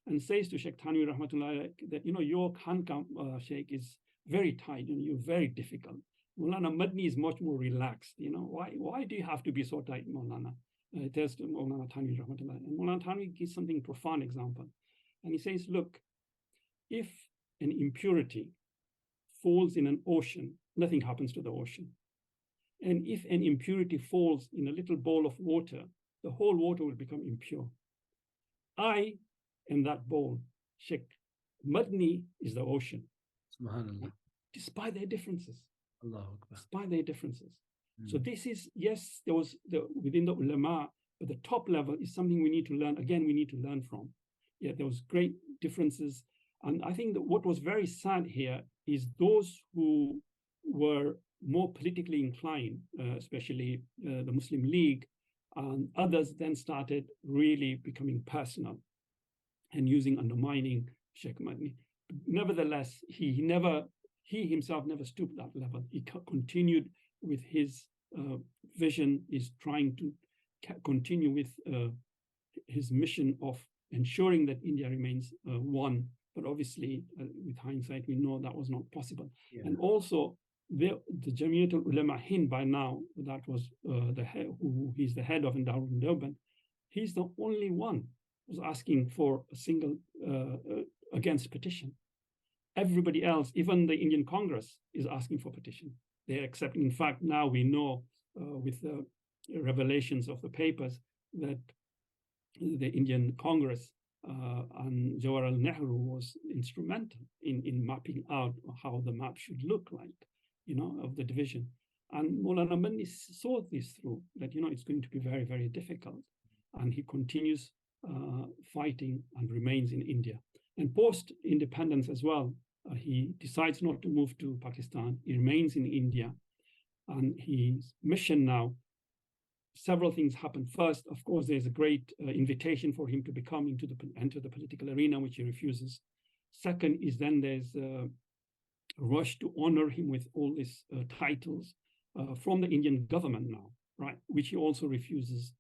and says to Shaykh Thanwi Rahmatullah that, your khanqa, Shaykh, is very tight and you're very difficult. Maulana Madani is much more relaxed. Why do you have to be so tight, Maulana? Tells to Maulana Thanwi Rahmatullah. And Maulana Thanwi gives something profound example. And he says, look, if an impurity falls in an ocean, nothing happens to the ocean. And if an impurity falls in a little bowl of water, the whole water will become impure. I am that bowl. Shaykh Madani is the ocean. Subhanallah. Despite their differences. Allahu Akbar. Despite their differences. So this is, yes, there was within the ulama, but the top level is something we need to learn. Again, we need to learn from. Yeah, there was great differences. And I think that what was very sad here is those who were more politically inclined, especially the Muslim League, and others then started really becoming personal and undermining Sheikh Madani. Nevertheless, he himself never stooped that level. He continued with his vision, is trying to continue with his mission of ensuring that India remains one. But obviously, with hindsight, we know that was not possible. Yeah. And also, the Jamiatul Ulama Hind by now, that was he's the head of in Darul Deoband, he's the only one who's asking for a single against petition. Everybody else, even the Indian Congress, is asking for petition. They're accepting. In fact, now we know with the revelations of the papers that the Indian Congress and Jawaharlal Nehru was instrumental in mapping out how the map should look like, of the division. And Maulana Madani saw this through, that, it's going to be very, very difficult. And he continues fighting and remains in India. And post-independence as well, he decides not to move to Pakistan. He remains in India. And his mission now, several things happen. First, of course, there's a great invitation for him to enter the political arena, which he refuses. Second is then there's a rush to honor him with all these titles from the Indian government now, right? Which he also refuses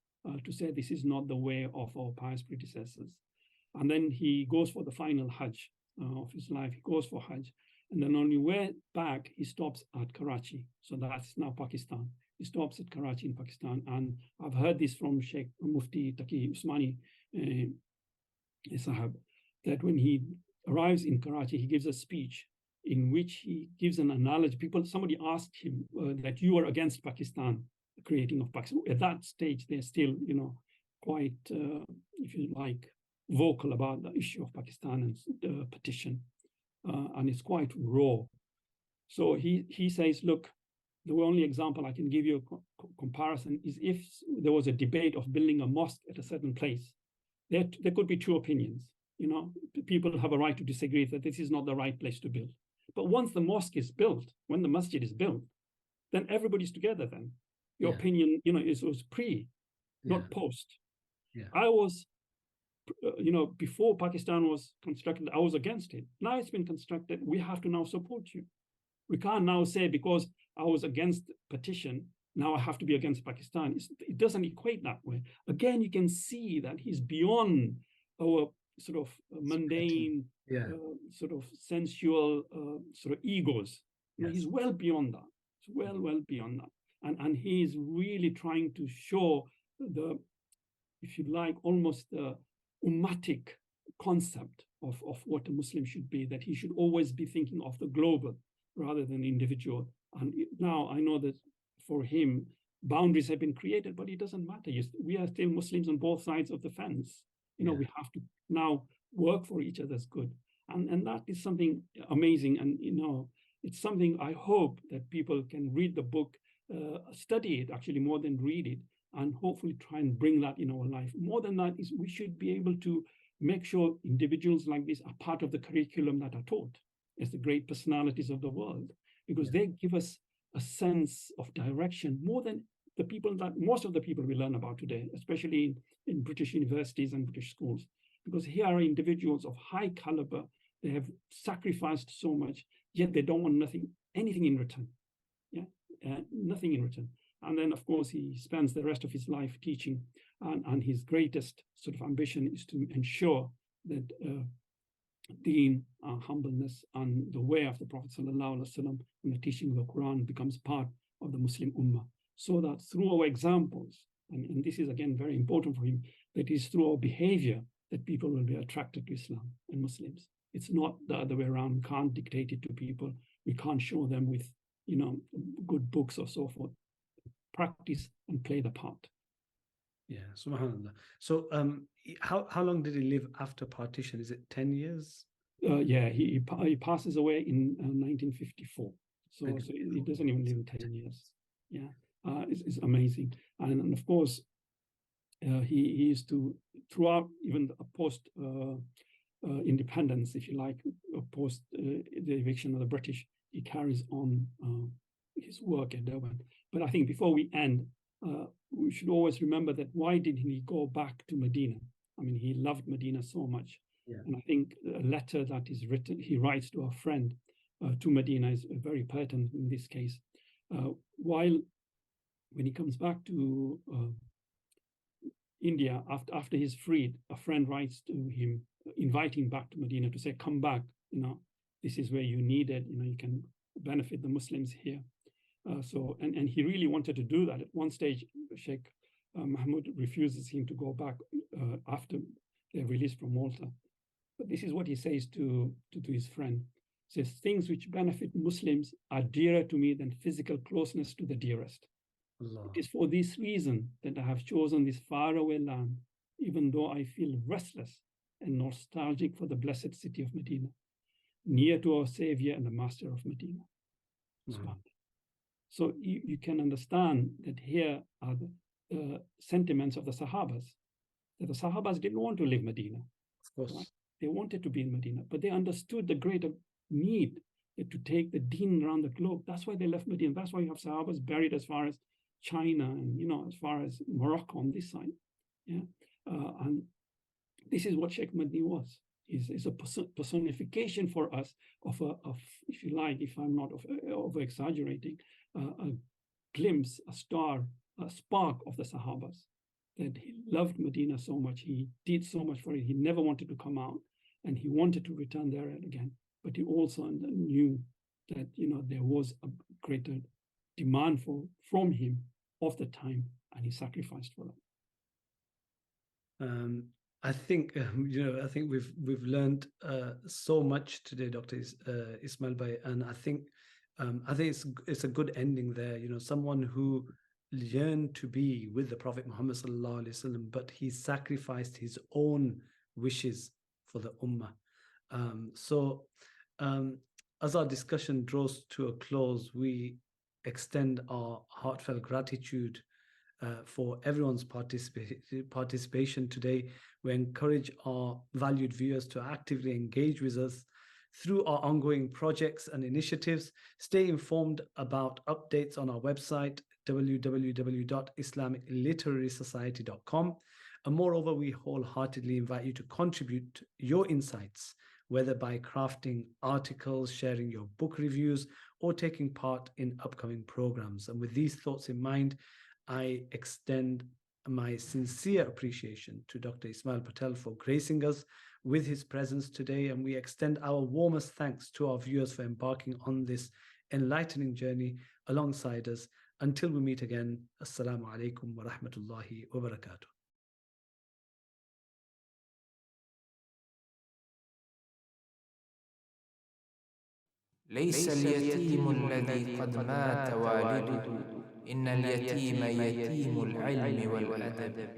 to say this is not the way of our pious predecessors. And then he goes for the final Hajj of his life. He goes for Hajj. And then on the way back, he stops at Karachi. So that's now Pakistan. He stops at Karachi in Pakistan. And I've heard this from Sheikh Mufti Taqi Usmani Sahab, that when he arrives in Karachi, he gives a speech in which he gives an analogy. Somebody asked him that you are against Pakistan, the creating of Pakistan. At that stage, they're still, quite, if you like, vocal about the issue of Pakistan and the petition. And it's quite raw. So he says, look, the only example I can give you a comparison is if there was a debate of building a mosque at a certain place, there could be two opinions. People have a right to disagree that this is not the right place to build. But once the mosque is built, when the masjid is built, then everybody's together then. Your opinion, was pre, not post. Yeah. I was, before Pakistan was constructed, I was against it. Now it's been constructed, we have to now support you. We can't now say because I was against petition, now I have to be against Pakistan. It doesn't equate that way. Again, you can see that he's beyond our sort of mundane, sort of sensual sort of egos. He's well beyond that. He's well beyond that. And he is really trying to show the, if you like, almost the ummatic concept of what a Muslim should be, that he should always be thinking of the global rather than individual. And now I know that for him, boundaries have been created, but it doesn't matter. We are still Muslims on both sides of the fence. We have to now work for each other's good. And that is something amazing. And, it's something I hope that people can read the book, study it actually more than read it, and hopefully try and bring that in our life. More than that is we should be able to make sure individuals like this are part of the curriculum that are taught as the great personalities of the world, because they give us a sense of direction more than the people that most of the people we learn about today, especially in British universities and British schools, because here are individuals of high caliber. They have sacrificed so much, yet they don't want anything in return. Nothing in return. And then, of course, he spends the rest of his life teaching, and his greatest sort of ambition is to ensure that deen, humbleness, and the way of the Prophet ﷺ and the teaching of the Quran becomes part of the Muslim Ummah, so that through our examples, and this is again very important for him, that is through our behavior that people will be attracted to Islam and Muslims. It's not the other way around. We can't dictate it to people. We can't show them with, good books or so forth. Practice and play the part. Yeah, subhanAllah. So how long did he live after partition? Is it 10 years? He passes away in 1954. So he doesn't even live 10 years. Yeah, it's amazing. And of course, he used to, throughout even the post independence, if you like, post the eviction of the British, he carries on his work at Durban. But I think before we end, we should always remember that why did he go back to Medina? I mean, he loved Medina so much. Yeah. And I think a letter that is written, he writes to a friend to Medina is very pertinent in this case. While when he comes back to India, after he's freed, a friend writes to him, inviting him back to Medina to say, come back, this is where you need it, you can benefit the Muslims here. And he really wanted to do that. At one stage, Sheikh Mahmoud refuses him to go back after they're released from Malta. But this is what he says to his friend. He says, things which benefit Muslims are dearer to me than physical closeness to the dearest. Allah. It is for this reason that I have chosen this faraway land, even though I feel restless and nostalgic for the blessed city of Medina, near to our Savior and the Master of Medina. So you can understand that here are the sentiments of the Sahabas, that the Sahabas didn't want to leave Medina. Of course. Right? They wanted to be in Medina, but they understood the greater need to take the deen around the globe. That's why they left Medina. That's why you have Sahabas buried as far as China and, as far as Morocco on this side. Yeah. And this is what Sheikh Madani was. Is a personification for us of, if you like, if I'm not over exaggerating, a glimpse, a star, a spark of the Sahabas, that he loved Medina so much, he did so much for it, he never wanted to come out, and he wanted to return there again. But he also knew that there was a greater demand from him of the time, and he sacrificed for that. I think I think we've learned so much today, Dr. Ismail Bhai, and I think it's a good ending there. Someone who yearned to be with the Prophet Muhammad sallallahu alaihi wasallam, but he sacrificed his own wishes for the ummah. As our discussion draws to a close, we extend our heartfelt gratitude for everyone's participation today. We encourage our valued viewers to actively engage with us through our ongoing projects and initiatives. Stay informed about updates on our website, www.islamicliterarysociety.com. And moreover, we wholeheartedly invite you to contribute your insights, whether by crafting articles, sharing your book reviews, or taking part in upcoming programs. And with these thoughts in mind, I extend my sincere appreciation to Dr. Ismail Patel for gracing us with his presence today, and we extend our warmest thanks to our viewers for embarking on this enlightening journey alongside us. Until we meet again, Assalamu alaikum wa rahmatullahi wa barakatuh. ليس اليتيم الذي قد مات والده، إن اليتيم يتيم العلم والأدب.